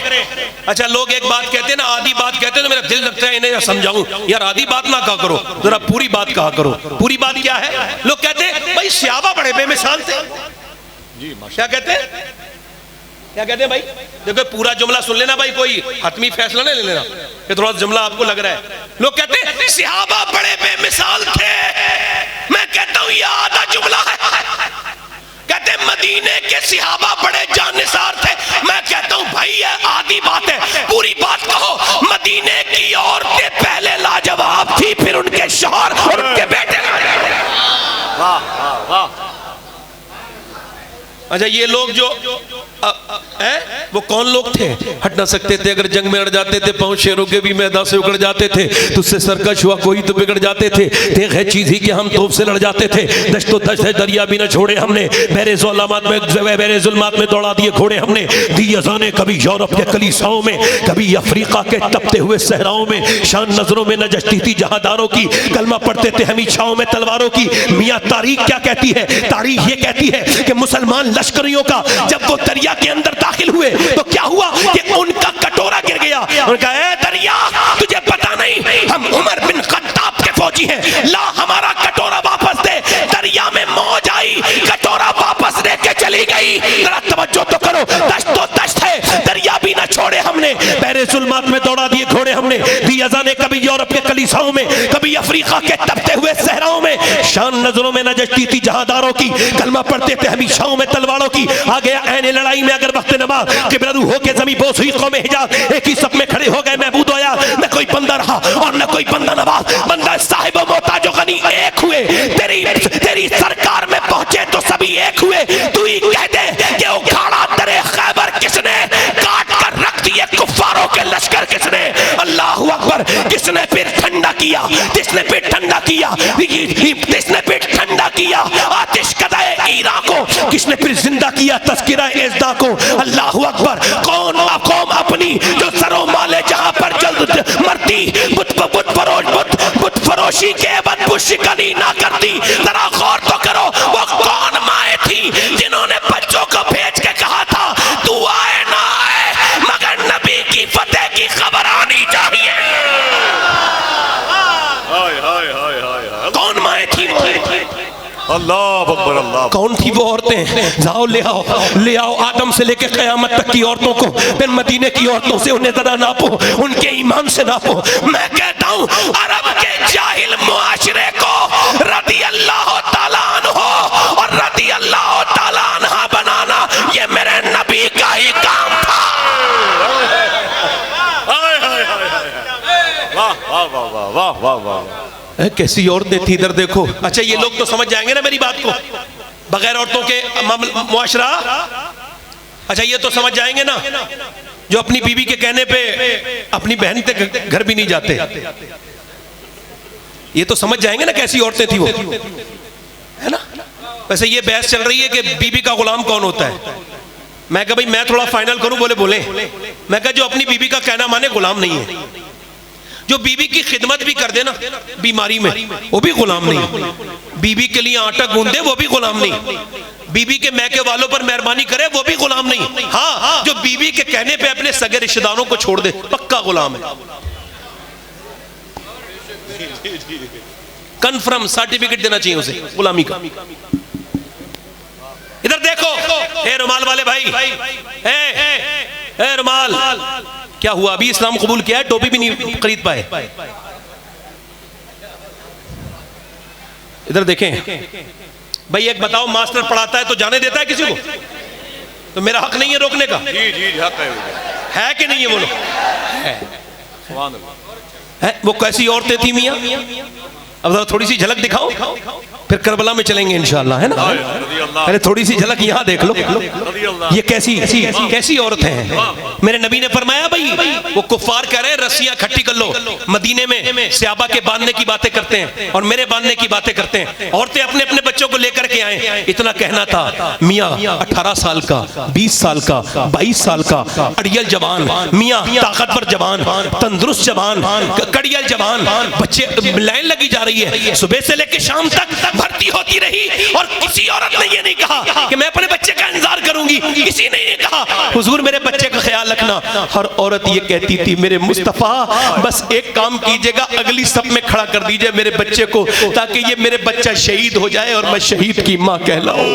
अच्छा लोग एक बात कहते हैं ना, आधी बात कहते हैं तो मेरा दिल लगता है इन्हें समझाऊं, यार आधी बात ना कहा करो, जरा पूरी बात कहा करो। पूरी बात क्या है? लोग कहते हैं भाई सहाबा बड़े बेमिसाल थे जी, क्या कहते हैं, क्या कहते हैं भाई? देखो पूरा जुमला सुन लेना भाई, कोई हतमी फैसला नहीं ले लेना, ये थोड़ा जुमला आपको लग रहा है। लोग कहते हैं सहाबा बड़े बेमिसाल थे, मैं कहता हूं ये आधा जुमला है। कहते मदीने के सहाबा बड़े जानिसार थे, मैं कहता हूं भाई ये आधी बात है, पूरी बात कहो। मदीने की औरतें पहले लाजवाब थी, फिर उनके शौहर और उनके बेटे। वाह वाह वाह। अच्छा ये लोग जो वो कौन लोग थे? हट ना सकते थे, अगर जंग में अड़ जाते थे, पांव शेरों के भी मैदान से उगड़ जाते थे, तुझसे सरकश हुआ कोई तो बिगड़ जाते थे। देख है चीज ही कि हम तोप से लड़ जाते थे, दश्तो दश्त है दरिया भी न छोड़े हमने, बहरे जुल्मात में दौड़ा दिए घोड़े हमने, दी अज़ाने कभी यूरोप के कलीसाओं में, कभी अफ्रीका के तपते हुए सहराओं में, शान नजरों में न जचती थी जहादारों की, कलमा पढ़ते थे हम इच्छाओं में तलवारों की। मियाँ तारीख क्या कहती है? तारीख ये कहती है कि मुसलमान लश्करियों का जब वो दरिया के अंदर दाखिल हुए तो क्या हुआ कि उनका कटोरा गिर गया। उनका ए दरिया तुझे पता नहीं हम उमर बिन खत्ताब के फौजी हैं, ला हमारा कटोरा वापस दे। दरिया में मौज आई, कटोरा वापस लेके चली गई। जरा तवज्जो तो करो, दश्त तो दश्त है, दरिया भी ना छोड़े हमने, गहरे जुल्मात में दौड़ा दिए घोड़े हमने, दी अज़ाने कभी यूरोप के कलीसाओं में, कभी अफ्रीका के तपते हुए सहराओं में। शान नजरों में न जचती थी जहादारों की, कलमा पढ़ते थे हमेशाओं में तलवारों की। आ गया ऐने लड़ाई में अगर वक्त नमाज, किबला रू होके जमी बोस हुई कौम हिजाज। एक ही सब में खड़े हो गए महबूद आया, न कोई बंदा रहा और न कोई बंदा नवाज। बंदा साहिब मोता जो गनी एक हुए, तेरी सरकार में पहुंचे तो सभी एक हुए। तू ही कह दे कि उखाड़ा दरे खैबर किसने, काट कर रख दिए कुफ्फारों के लश्कर किसने। अल्लाह अकबर। किसने पेट ठंडा किया, किसने पेट ठंडा किया, किसने पेट ठंडा किया आतिश कदाए ईरा को, किसने फिर जिंदा किया तस्किरा इज़्दा को। अल्लाह अकबर। कौन कौम अपनी जो सरो माले जहां पर जल्द मरती, बुत फरोशी के बदबू शिकनी ना करती। जरा गौर तो करो वो कौन माए थी जिन्होंने बच्चों को भेज के कहा था तू आए ना आए मगर नबी की फतेह की खबर आनी चाहिए। कौन माए थी वो? अल्लाह अकबर अल्लाह। कौन थी वो औरतें? जाओ ले आओ आदम से लेकर क़यामत तक की औरतों को, फिर मदीने की औरतों से उन्हें जरा नापो, उनके ईमान से नापो। मैं कहता हूँ अरब के जाहिल मुआशरे को रदी अल्लाह ताला अन्हो और रदी अल्लाह ताला अन्हा बनाना ये मेरे नबी का ही काम था। वाह वाह वाह वाह वाह वाह। कैसी औरतें थी इधर देखो। अच्छा ये लोग तो समझ जाएंगे ना मेरी बात को, बगैर औरतों के मुआशरा। अच्छा ये तो समझ जाएंगे ना जो अपनी बीवी के कहने पे अपनी बहन के घर भी नहीं जाते। ये तो समझ जाएंगे ना कैसी औरतें थी वो, है ना। वैसे ये बहस चल रही है कि बीवी का गुलाम कौन होता है। मैं कहा भाई मैं थोड़ा फाइनल करूं, बोले मैं कहा जो अपनी बीवी का कहना माने गुलाम नहीं है। जो बीवी की खिदमत भी कर देना बीमारी में वो भी गुलाम नहीं। बीवी के लिए आटा गूंदे वो भी गुलाम नहीं। बीवी के मैके वालों पर मेहरबानी करे वो भी गुलाम नहीं। हाँ जो बीवी के कहने पे अपने सगे रिश्तेदारों को छोड़ दे पक्का गुलाम है। कन्फर्म सर्टिफिकेट देना चाहिए उसे गुलामी का। इधर देखो ए रुमाल वाले भाई, ए रुमाल, क्या हुआ? अभी इस्लाम कबूल किया है, टोपी भी नहीं खरीद पाए। इधर देखें भाई, एक बताओ मास्टर पढ़ाता है तो जाने देता है किसी को? तो मेरा हक नहीं है रोकने का? जी जी हक है कि नहीं है? बोलो है। वो कैसी औरतें थी मियां? अब जरा थोड़ी सी झलक दिखाओ, फिर करबला में चलेंगे इंशाअल्लाह, है ना। अरे थोड़ी सी झलक यहाँ देख लो, ये कैसी औरत है। मेरे नबी ने फरमाया भाई वो कुफ्फार कह रहे हैं रस्सियां इकट्ठी कर लो, मदीने में सहाबा के बांधने की बातें करते हैं और मेरे बांधने की बातें करते हैं। औरतें अपने अपने बच्चों को लेकर के आए। इतना कहना था मियाँ 18 साल का, 20 साल का, 22 साल का अड़ियल जवान, मियाँ ताकतवर जवान, तंदुरुस्त जवान, कड़ियल जवान, बच्चे लाइन लगी जा रही है, सुबह से लेकर शाम तक भर्ती होती रही और किसी औरत ने ये नहीं कहा कि मैं अपने बच्चे का इंतजार करूंगी। किसी ने ये कहा हुजूर मेरे बच्चे का ख्याल रखना। हर औरत ये कहती थी मेरे मुस्तफा बस एक काम कीजिएगा, अगली सब में खड़ा कर दीजिए मेरे बच्चे को, ताकि ये मेरे बच्चा शहीद हो जाए और मैं शहीद की मां कहलाऊं।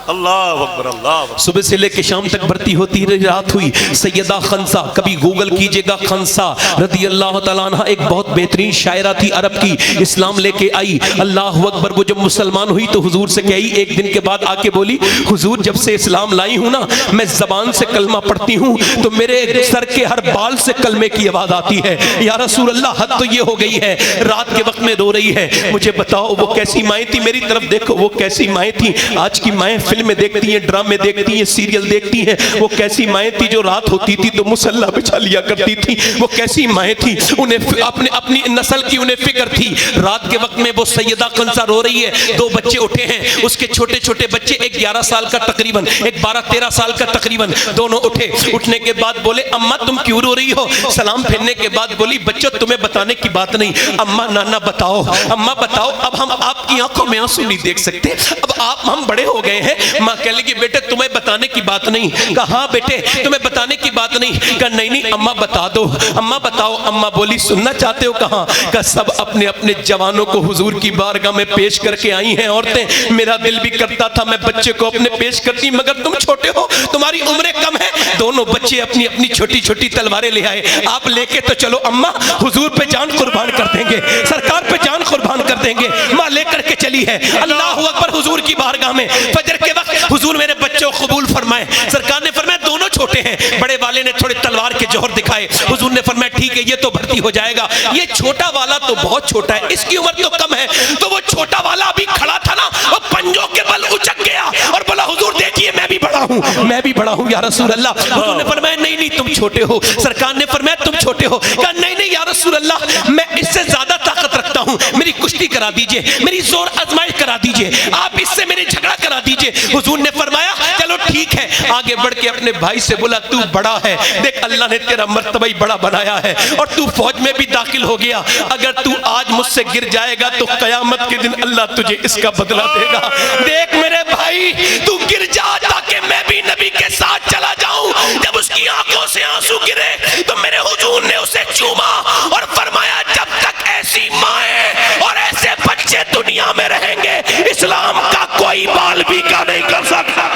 अल्लाह अकबर अल्लाह। सुबह से लेकर शाम तक भर्ती होती रही। रात हुई सैयदा खंसा, कभी गूगल कीजिएगा खंसा रदी अल्लाह तआला अन्हा, एक बहुत बेहतरीन शायरा थी अरब की, इस्लाम लेके आई। अल्लाह अकबर। वो जब मुसलमान हुई तो हुजूर से कही, एक दिन के बाद आके बोली हुजूर जब से इस्लाम लाई हूं ना, मैं जबान से कलमा पढ़ती हूँ तो मेरे सर के हर बाल से कलमे की आवाज आती है। या रसूल अल्लाह हद तो ये हो गई है, रात के वक्त में रो रही है। मुझे बताओ वो कैसी माएँ थी? मेरी तरफ देखो, वो कैसी माएँ थी? आज की माएँ फिल्में देखती हैं, ड्रामे देखती हैं, सीरियल देखती हैं। वो कैसी माएँ थी जो रात होती थी तो मुसल्ला बिछा लिया करती थी? वो कैसी माएँ थी उन्हें अपनी नस्ल की उन्हें फिक्र थी। रात के वक्त में वो सैयदा खंसा रो रही है, 2 बच्चे उठे हैं, उसके छोटे छोटे बच्चे, एक 11 साल का तकरीबन, एक 12-13 साल का तकरीबन, दोनों उठे। उठने के बाद बोले अम्मा तुम क्यों रो रही हो? सलाम फेरने के बाद बोली बच्चों तुम्हें बताने की बात नहीं, अम्मा नाना बताओ, अम्मा बताओ, अब हम आपकी आंखों में आंसू नहीं देख सकते, अब हम बड़े हो गए हैं, माँ कह लगी बेटे तुम्हें बताने की बात नहीं। कहा हाँ बेटे तुम्हें बताने की बात नहीं। कहा नहीं नहीं अम्मा बता दो, अम्मा बताओ। अम्मा बोली सुनना चाहते हो? कहा का सब अपने अपने जवानों को हुजूर की बारगाह में पेश करके आई हैं औरतें। मेरा दिल भी करता था मैं बच्चे को अपने पेश करती, मगर तुम छोटे हो, तुम्हारी उम्रें कम है। दोनों बच्चे अपनी अपनी छोटी छोटी तलवारें ले आए। आप लेके तो चलो अम्मा, हुजूर पे जान कुर्बान कर देंगे, सरकार पे जान कुर्बान कर देंगे। माँ लेकर के चली है। अल्लाह अकबर। हुजूर की बारगाह में फजर के वक्त हुजूर मेरे बच्चों को कबूल फरमाए। सरकार ने फरमाया दोनों छोटे हैं। बड़े वाले ने थोड़े तलवार के जोहर दिखाए। हुजूर ने फरमाया ठीक है ये तो भर्ती हो जाएगा, ये छोटा वाला तो बहुत छोटा है, इसकी उम्र तो कम है। तो वो छोटा वाला अभी खड़ा था ना, वो पंजों के बल उचक गया और बोला हुजूर देखिए मैं भी बड़ा हूँ, मैं भी बड़ा हूँ या रसूल अल्लाह। हुजूर ने फरमाया नहीं नहीं तुम छोटे हो। सरकार ने फरमाया तुम छोटे हो। कहा नहीं नहीं या रसूल अल्लाह मैं इससे ज्यादा ताकत रखता हूँ, मेरी कुश्ती करा दीजिए, मेरी जोर आजमाइश करा दीजिए, आप इससे मेरे झगड़ा करा दीजिए। हुजूर ने फरमाया चलो ठीक है। आगे बढ़ के अपने भाई से बोला तू बड़ा है, देख अल्लाह ने तेरा मर्तबा ही बड़ा बनाया है और तू फौज में भी दाखिल हो गया। अगर तू आज मुझसे गिर जाएगा तो कयामत के दिन अल्लाह तुझे इसका बदला देगा। देख मेरे भाई तू गिर जा ताकि मैं भी नबी के साथ चला जाऊं। जब उसकी आंखों से आंसू गिरे तो मेरे हुजूर ने उसे चूमा और फरमाया जब तक ऐसी माएं और ऐसे बच्चे दुनिया में रहेंगे इस्लाम का कोई बाल भी का नहीं कर सकता।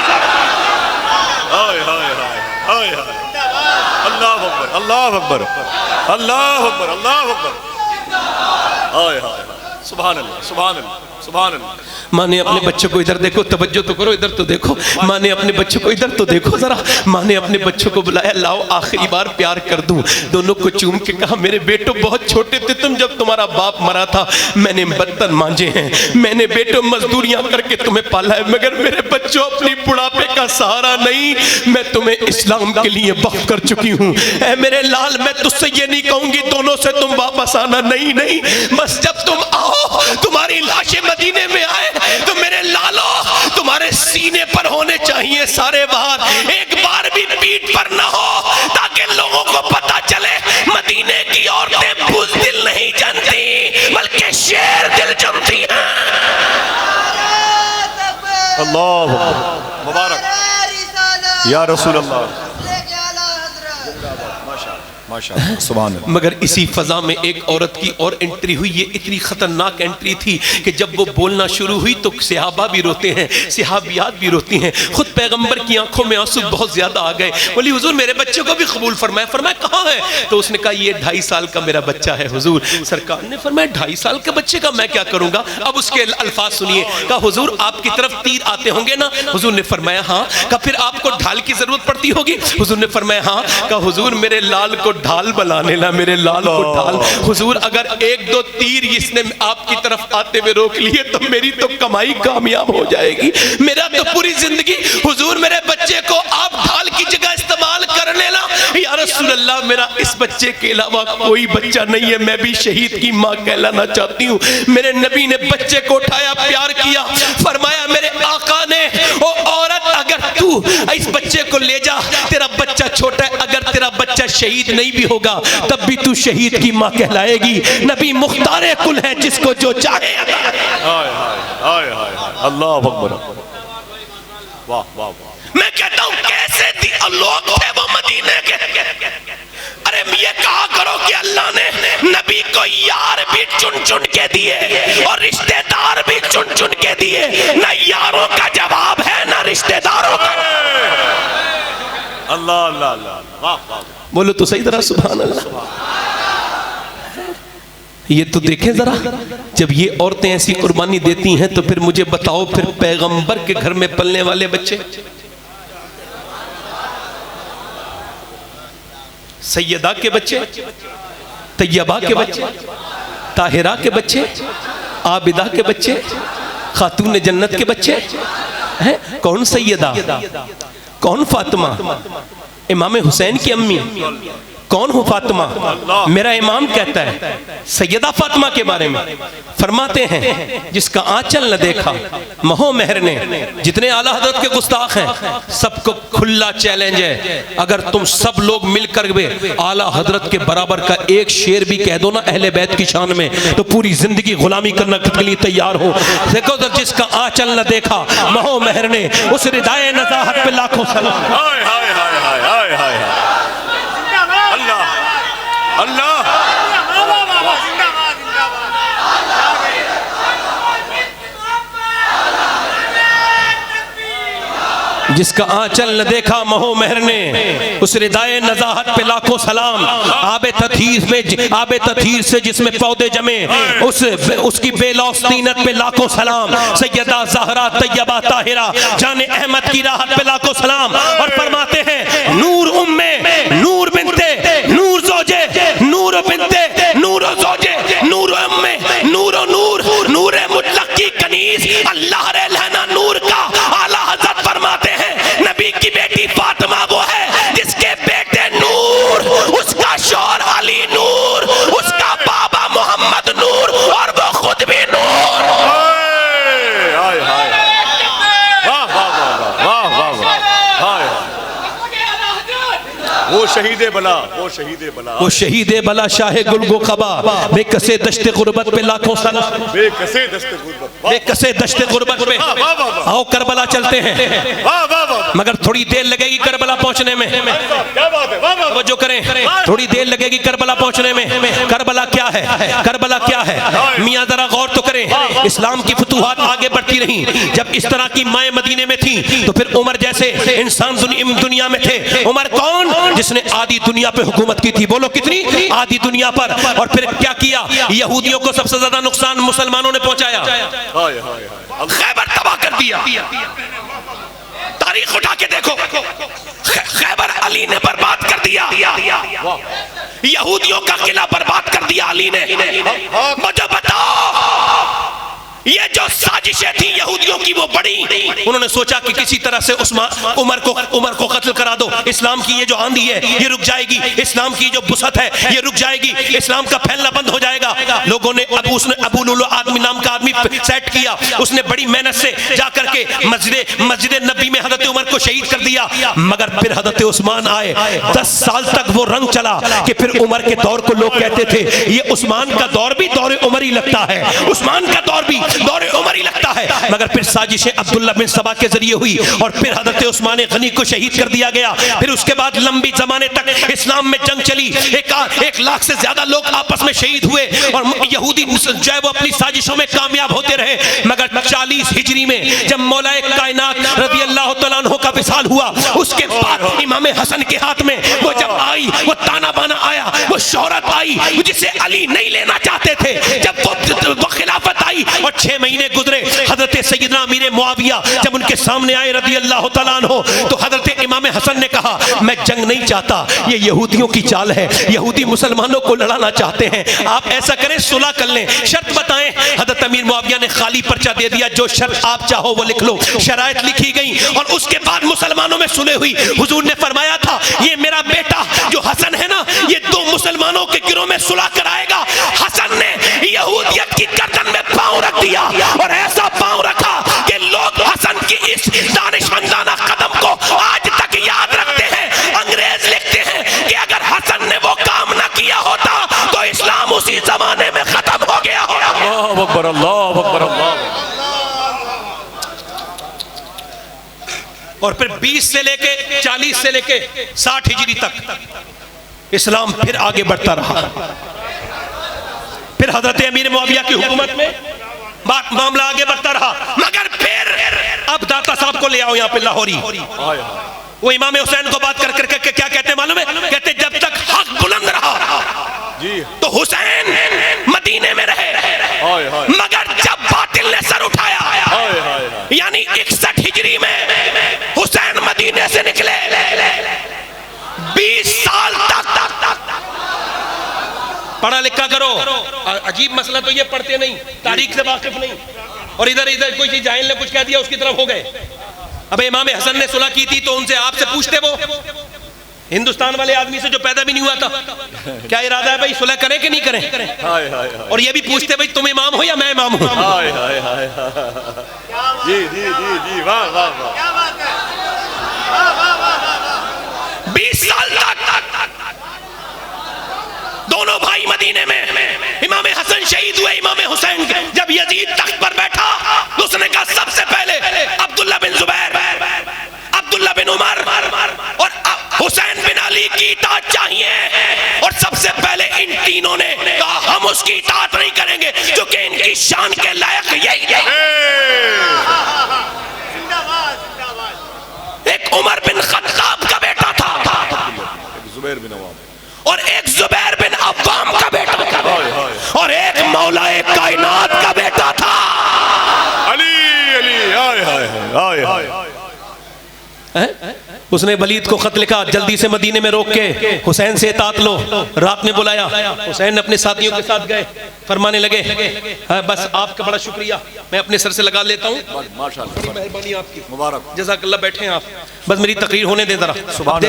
हाय हाय हाय हाय हाय। अल्लाह अकबर अल्लाह अकबर अल्लाह अकबर अल्लाह अकबर। हाय हाय सुभान अल्लाह सुभान अल्लाह सुभान अल्लाह। माँ ने अपने बच्चों को इधर देखो, तवज्जो तो करो, इधर तो देखो। माँ ने अपने बच्चों को इधर तो देखो जरा। माँ ने अपने बच्चों को बुलाया, लाओ आखिरी बार प्यार कर दूं। दोनों को चूम के कहा मेरे बेटो बहुत छोटे थे तुम जब तुम्हारा बाप मरा था, मैंने बर्तन मांजे हैं, मैंने बेटो मजदूरियां करके तुम्हें पाला है, मगर मेरे बच्चों अपनी बुढ़ापे का सहारा नहीं, मैं तुम्हें इस्लाम के लिए वक्फ कर चुकी हूँ। ऐ मेरे लाल मैं तुझसे ये नहीं कहूंगी दोनों से तुम वापस आना, नहीं नहीं, बस जब तुम आओ तुम्हारी लाशें मदीने में आए तो मेरे लालो तुम्हारे सीने पर होने चाहिए सारे बार, एक बार भी पीठ पर ना हो, ताकि लोगों को पता चले मदीने की औरतें बुज़दिल नहीं जानती बल्कि शेर दिल जानती हैं। अल्लाह मुबारक या रसूल अल्लाह। माशाअल्लाह सुभान अल्लाह। मगर इसी फजा में एक औरत की और एंट्री हुई। ये इतनी खतरनाक एंट्री थी कि जब वो बोलना शुरू हुई तो सहाबा भी रोते हैं, सहाबियात भी रोती हैं। खुद पैगंबर की आंखों में आंसू बहुत ज्यादा आ गए। बोली हुजूर मेरे बच्चे को भी कबूल फरमाया। फरमाया कहाँ है? तो उसने कहा ये 2.5 साल का मेरा बच्चा है हुजूर। सरकार ने फरमाया 2.5 साल के बच्चे का मैं क्या करूंगा? अब उसके अल्फाज सुनिए। कहा हुजूर आपकी तरफ तीर आते होंगे ना? हुजूर ने फरमाया हाँ। कहा फिर आपको ढाल की जरूरत पड़ती होगी? हुजूर ने फरमाया हाँ। कहा हुजूर मेरे लाल को ढाल बनाने ला, मेरे लाल को ढाल। हुजूर अगर 1-2 तीर इसने आपकी तरफ आते हुए रोक लिए तो मेरी तो कमाई कामयाब हो जाएगी, मेरा तो पूरी जिंदगी। हुजूर मेरे बच्चे को आप ढाल की जगह इस्तेमाल कर लेना। या रसूल अल्लाह मेरा इस बच्चे के अलावा कोई बच्चा नहीं है, मैं भी शहीद की माँ कहलाना चाहती हूँ। मेरे नबी ने बच्चे को उठाया, प्यार किया, फरमाया मेरे आका ने ओ औरत अगर तू इस बच्चे को ले जा, तेरा बच्चा छोटा है, अगर तेरा बच्चा शहीद नहीं भी होगा तब भी तू शहीद की माँ कहलाएगी। नबी मुख्तारे कुल है जिसको जो चाहे। हाय हाय हाय अल्लाह अकबर। वाह वाह वाह। मैं कहता हूँ कैसे थी लोग थे वो मदीने के। अरे ये कहा करो कि अल्लाह ने नबी को यार भी चुन चुन के दिए और रिश्तेदार भी चुन चुन के दिए। ना यारों का जवाब है ना रिश्तेदारों का। अल्लाह अल्लाह अल्लाह वाह वाह। बोलो तो सही तरह सुभान अल्लाह। ये तो देखें जरा, जब ये औरतें ऐसी कुर्बानी देती हैं तो फिर मुझे बताओ फिर पैगंबर के घर में पलने वाले बच्चे, सैयदा के बच्चे, तैयबा के बच्चे, ताहिरा के बच्चे, आबिदा के बच्चे, खातून जन्नत के बच्चे हैं। कौन सैयदा, कौन फातिमा, इमाम हुसैन की अम्मी, कौन हो फातिमा? मेरा इमाम कहता है सैयदा फातिमा के बारे में, फरमाते हैं जिसका आंचल न देखा महो मेहर ने। जितने आला हजरत के गुस्ताख हैं सबको खुला चैलेंज है, अगर तुम सब लोग मिलकर वे आला हजरत के बराबर का एक शेर भी कह दो ना अहले बैत की शान में, तो पूरी जिंदगी गुलामी करने के लिए तैयार हो। देखो तो जिसका आंचल न देखा महो मेहर ने, उस रिदाए नज़ाहत पे लाखों सलाम। हाय हाय हाय हाय हाय हाय हाय। अल्लाह अल्लाह जिसका आंचल न देखा महो मेहर ने, उस रिदाए नज़ाहत पे लाखों सलाम। आबे तथीर से जिसमें पौधे जमे, उसकी बेलौस तीनत पे लाखों सलाम। सैयदा ज़हरा तैयबा ताहिरा जाने अहमद की राहत पे लाखों सलाम। और फरमाते हैं नूर उम्मे नूर बिनते नूर जोजे नूर बिनते नूर जोजे नूर उम्मे नूर नूर नूर मुतलक की कनीज अल्लाह रे लहना नूर का। आला हज़रत फरमाते हैं नबी की बेटी फातिमा वो है जिसके बेटे नूर, उसका शौहर अली नूर, उसका बाबा मोहम्मद नूर और वो खुद भी नूर। हाय हाय वाह वाह वाह वाह वाह वाह हाय। वो शहीदे बला, वो शहीदे बला, वो शहीदे बला शाहे गुलगो खबा बेकसे दश्ते गुर्बत पे लाखों सलाम। बेकसे दस्ते गुर्बत, बेकसे दश्ते गुर्बत पे आओ करबला चलते हैं, वाह वाह वाह। मगर थोड़ी देर लगेगी करबला पहुंचने में। क्या बात है, वाह वाह। वो जो करें थोड़ी देर लगेगी करबला पहुंचने में। करबला क्या है? करबला क्या है? मियां जरा गौर तो करें। इस्लाम की फतूहात आगे बढ़ती रही, जब इस तरह की माएं मदीने में थी तो फिर उमर जैसे इंसान दुनिया में थे। उमर कौन? जिसने आधी दुनिया पे हुकूमत की थी। बोलो कितनी? आधी दुनिया पर। और फिर क्या किया? यहूदियों को सबसे ज्यादा नुकसान मुसलमानों ने पहुंचाया। हाय हाय हाय। खैबर तबाह कर दिया। तारीख उठा के देखो, खैबर अली ने बर्बाद कर दिया। यहूदियों का किला बर्बाद कर दिया अली ने। मुझे बताओ ये जो साजिशें थी यहूदियों की वो बड़ी, उन्होंने सोचा कि किसी तरह से उमर को कत्ल करा दो। इस्लाम की ये जो आंधी है ये रुक जाएगी, इस्लाम की जो बुसत है ये रुक जाएगी, इस्लाम का फैलना बंद हो जाएगा। लोगों ने उसने अबू लुलु आदमी नाम का आदमी सेट किया, उसने बड़ी मेहनत से जाकर के मस्जिद नबी में हजरत उमर को शहीद कर दिया। मगर फिर हजरत उस्मान आए, 10 साल तक वो रंग चला कि फिर उमर के दौर को लोग कहते थे ये उस्मान का दौर भी दौर उमर ही लगता है, उस्मान का दौर भी दौरे उमर ही लगता है। मगर फिर साजिश अब्दुल्ला बिन सबा के जरिए हुई और फिर हजरत उस्मान गनी को शहीद कर दिया गया। फिर उसके बाद लंबी जमाने तक इस्लाम में जंग चली, 1 लाख से ज्यादा लोग आपस में शहीद हुए और यहूदी जो है वो अपनी साजिशों में कामयाब होते रहे। मगर 40 हिजरी में जब मौलाए कायनात रज़ी अल्लाह तआला अन्हु का विसाल हुआ, उसके बाद इमाम हसन के हाथ में वो जब आई, वो ताना बाना आया, वो शोहरत आई जिसे अली नहीं लेना चाहते थे। जब वो खिलाफत आई और 6 महीने गुजरे, हजरत सैयदना अमीर मुआविया जब उनके सामने आए रज़ी अल्लाह तआला अन्हु, तो हजरत इमाम हसन ने कहा मैं जंग नहीं चाहता, ये यहूदियों की चाल है, यहूदी मुसलमानों को लड़ाना चाहते हैं, आप ऐसा करें सुलह कर लें, शर्त बताएं। हजरत अमीर मुआविया ने खाली पर्चा दे दिया, जो शर्त आप चाहो वो लिख लो। शराइत लिखी गई और उसके बाद मुसलमानों में सुलह हुई। हुजूर ने फरमाया था ये मेरा बेटा जो हसन है ना, ये 2 मुसलमानों के गिरोह में सुलह कराएगा। हसन ने यहूदियत की गर्दन में पांव रख दिया और ऐसा पांव रखा कि लोग हसन की इस दानिशमंदाना कदम को आज तक याद रखते हैं। अंग्रेज लिखते हैं कि अगर हसन ने वो काम ना किया होता तो इस्लाम उसी जमाने में खत्म हो गया होता। अल्लाह अकबर, अल्लाह अकबर, अल्लाह। और फिर 20 से लेके 40 से लेके 60 हिजरी तक इस्लाम फिर आगे बढ़ता रहा। फिर हजरत अमीर मुआविया की हुकूमत में मामला आगे बढ़ता रहा। मगर फिर अब दाता साहब को ले आओ यहाँ पे लाहौरी, वो इमाम हुसैन को बात कर करके क्या कहते हैं मालूम है? कहते जब तक हक बुलंद रहा तो हुसैन मदीने में रहे, मगर जब बातिल ने सर उठाया यानी 61 हिजरी में हुसैन मदीने से निकले, 20 साल तक पढ़ा लिखा करो। अजीब मसला तो ये पढ़ते नहीं, तारीख से वाकिफ नहीं, और इधर कोई चीज जाहिल ने कुछ कह दिया उसकी तरफ हो गए। अब इमाम हसन ने सुलह की थी तो उनसे आपसे पूछते वो हिंदुस्तान वाले आदमी से जो पैदा भी नहीं हुआ था, क्या इरादा है भाई, सुलह करें कि नहीं करें? हाय हाय हाय और ये भी पूछते भाई तुम इमाम हो या मैं इमाम हूं? हाय हाय हाय जी जी जी जी वाह वाह वाह 20 साल तक दोनों भाई मदीने में, इमाम हसन शहीद हुए इमाम हुसैन के। जब यजीद तख्त पर बैठा तो उसने कहा सबसे पहले अब्दुल्ला बिन जुबैर, अब्दुल्ला बिन उमर और हुसैन बिन अली की इताअत चाहिए। और सबसे पहले इन तीनों ने कहा हम उसकी इताअत नहीं करेंगे क्योंकि इनकी शान के लायक यही है। एक उमर बिन खत्ताब का बेटा था, जुबैर बिन अवाम, और एक जुबैर बिन अव्वाम का बेटा था, और एक मौलाए कायनात का बेटा था। अली अली हाय हाय हाय हाय। उसने वलीद को खत लिखा, जल्दी से मदीने में रोक के हुसैन से इताअत लो। रात में बुलाया, हुसैन अपने साथियों के साथ गए, फरमाने लगे बस आपका बड़ा शुक्रिया, मैं अपने सर से लगा लेता हूँ, माशाअल्लाह, मेहरबानी आपकी, मुबारक, जज़ाकल्लाह। बैठे हैं आप, बस मेरी तकरीर होने दे जरा,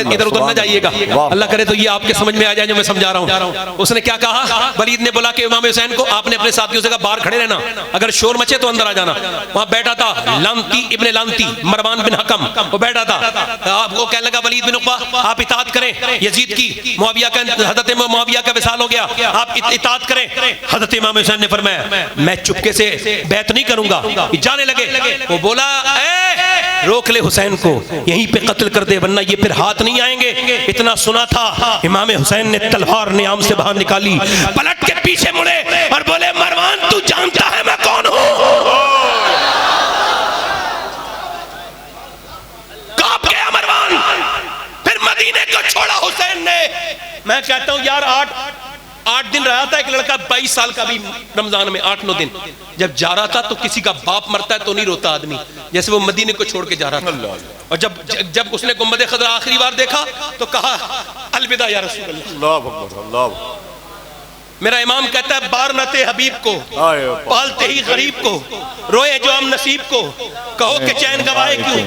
इधर उधर न जाइएगा, वाह। अल्लाह करे तो ये आपके समझ में आ जाए जो मैं समझा रहा हूँ। उसने क्या कहा, वलीद ने बोला कि इमाम हुसैन को आपने अपने साथियों से कहा बाहर खड़े रहना, अगर शोर मचे तो अंदर आ जाना। वहां बैठा था लांती इब्ने लांती, मरवान बिन हकम, वो बैठा था। वो कहने लगा वलीद बिन उक़बा आप इताअत करें यजीद की, मुआविया का, हज़रत मुआविया का विसाल हो गया, आप इताअत करें। हज़रत इमाम हुसैन ने फरमाया मैं चुपके से बैत नहीं करूंगा। जाने लगे, वो बोला रोक ले हुसैन को, यहीं पे कत्ल कर दे वरना ये फिर हाथ नहीं आएंगे। इतना सुना था, इमाम हुसैन ने तलवार नियाम से बाहर निकाली, पलट के पीछे मुड़े और बोले मरवान तू जानता है मैं कौन हूं? मदीने को छोड़ा हुसैन ने। मैं कहता हूं यार 8 दिन रहा था एक लड़का 22 साल का भी रमजान में 8-9 दिन जब जा रहा था तो किसी का बाप मरता है तो नहीं रोता आदमी, जैसे वो मदीने को छोड़ के जा रहा था। और जब उसने गुंबद खज़रा आखिरी बार देखा तो कहा अलविदा या रसूल अल्लाह। मेरा इमाम कहता है बार न थे हबीब को, पालते ही गरीब को, रोए जो हम नसीब को, कहो कि चैन गवाए क्यों,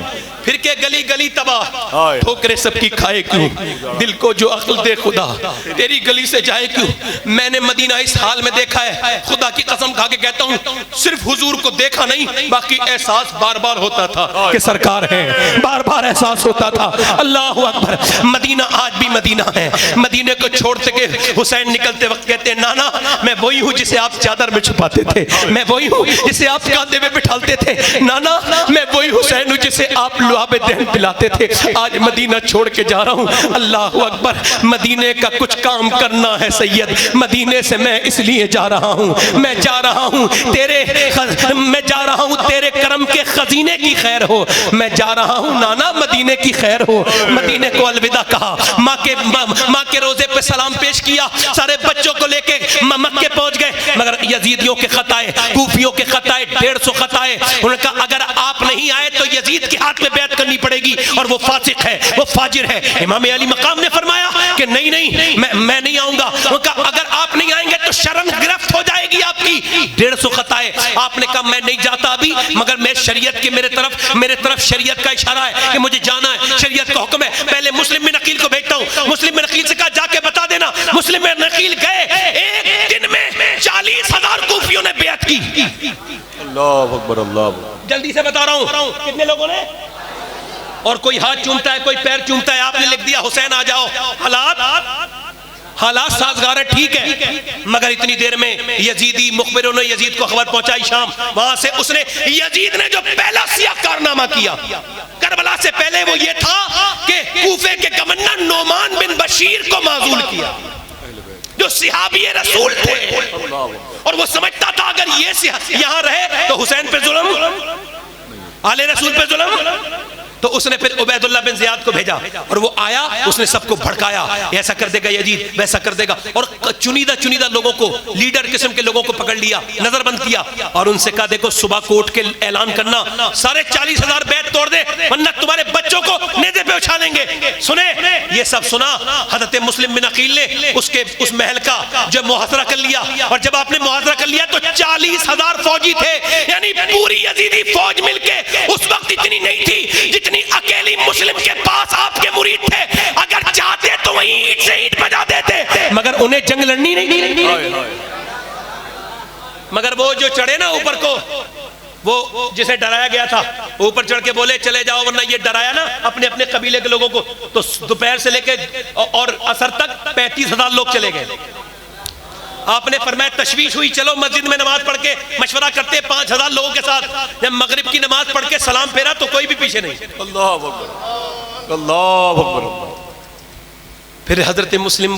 फिर के गली गली तबाह, ठोकरे सबकी खाए क्यों, दिल को जो अक्ल दे खुदा तेरी गली से जाए क्यों। मैंने मदीना इस हाल में देखा है, खुदा की कसम खा के कहता हूँ, सिर्फ हुजूर को देखा नहीं बाकी एहसास बार बार होता था कि सरकार है, बार बार एहसास होता था। अल्लाह अकबर। मदीना आज भी मदीना है। मदीने को छोड़ते के हुसैन निकलते वक्त कहते नाना मैं वही हूँ जिसे आप चादर में छुपाते थे, मैं वही हूँ जिसे आप कांधे में बिठाते थे, नाना मैं वही हुसैन हूँ जिसे आप लुआबे दहन पिलाते थे। आज मदीना छोड़ के जा रहा हूँ। अल्लाह अकबर। मदीने का कुछ काम करना है सैयद, मदीने से मैं इसलिए जा रहा हूँ, मैं जा रहा हूँ तेरे करम के खजीने की खैर हो, मैं जा रहा हूँ नाना मदीने की खैर हो। मदीने को अलविदा कहा, माँ के रोजे पे सलाम पेश किया, सारे बच्चों को लेके मक्के पहुंच गए, मगर यजीदियों के खत आए, कूफियों के खत आए, 150 खत आए। उन्होंने कहा अगर आप नहीं आए तो यजीद के हाथ में बैत करनी पड़ेगी और वो फासिक है, वो फाजिर है। इमाम अली मकाम ने फरमाया कि नहीं मैं नहीं आऊंगा। उन्होंने कहा अगर आप नहीं आएंगे तो शर्म गिरफ्त हो जाएगी आपकी। 150 खत आए। आपने कहा मैं नहीं जाता अभी, मगर मैं शरीयत के मेरे तरफ शरीयत का इशारा है कि मुझे जाना है, शरीयत का हुक्म है। पहले मुस्लिम बिन अकील को भेजता हूँ। मुस्लिम बिन अकील से कहा जाके बता देना। मुस्लिम बिन अकील गए, एक दिन में 40,000 कूफियों ने बैत की। अल्लाह अकबर अल्लाह। जल्दी से बता रहा हूँ कितने लोगों ने, और कोई हाथ चूमता है, कोई पैर चूमता है। आपने लिख दिया हुसैन आ जाओ। हालात साजगार है, ठीक है, मगर इतनी देर में यजीदी मुखबिरों ने यजीद को खबर पहुंचाई शाम। वहां से उसने यजीद ने जो पहला सिया कारनामा किया करबला से पहले वो ये था कि कूफे के गवर्नर नोमान बिन बशीर को माजूल किया, जो सिहाबी रसूल थे, और वो समझता था अगर ये यहाँ रहे तो हुसैन पे जुल्म, आले रसूल पे जुल्म। तो उसने फिर उबैदुल्लाह बिन ज़ियाद को भेजा और वो आया, उसने सबको भड़काया, ऐसा कर देगा यजीद, वैसा कर देगा, और चुनिंदा लोगों को, लीडर किस्म के लोगों को पकड़ लिया, नजरबंद किया और उनसे कहा देखो सुबह कोर्ट के ऐलान करना, 40,000 बैत तोड़ दे वरना तुम्हारे बच्चों को नेज़े पे उछा लेंगे। सुने ये सब सुना हज़रत मुस्लिम बिन अकील ने उस महल का जो मुहासरा कर लिया, और जब आपने मुहासरा कर लिया तो 40,000 फौजी थे, यानी पूरी यजीदी फौज मिलके उस वक्त इतनी नहीं थी जितनी अकेली मुस्लिम के पास आपके मुरीद थे। अगर चाहते ईंट से ईंट बजा देते, मगर उन्हें जंग लड़नी नहीं। मगर वो जो चढ़े ना ऊपर को, वो जिसे डराया गया था, ऊपर चढ़ के बोले चले जाओ, वरना ये डराया ना अपने अपने कबीले के लोगों को, तो दोपहर से लेके और असर तक 35,000 लोग चले गए। आपने फरमाया तशवीश हुई, चलो मस्जिद में नमाज पढ़ के मशवरा करते 5,000 लोगों के साथ। जब मगरिब की नमाज पढ़ के सलाम फेरा तो कोई भी पीछे नहीं। अल्लाह अकबर, अल्लाह अकबर। फिर हजरत मुस्लिम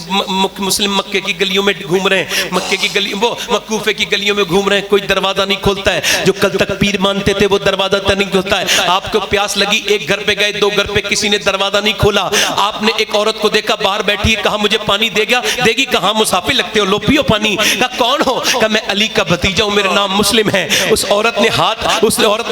मक्के की गलियों में घूम रहे हैं, मक्के की गली वो मक्कूफे की गलियों में घूम रहे हैं, कोई दरवाजा नहीं खोलता है। जो कल तक पीर मानते थे वो दरवाजा तक नहीं खोलता है। आपको प्यास लगी, एक घर पे गए, 2 घर पे किसी ने दरवाजा नहीं खोला। आपने एक औरत को देखा बाहर बैठी है, कहा मुझे पानी देगी, कहा मुसाफिर लगते हो, लो पियो पानी। कहा कौन हो? कहा मैं अली का भतीजा हूं, मेरा नाम मुस्लिम है। उस औरत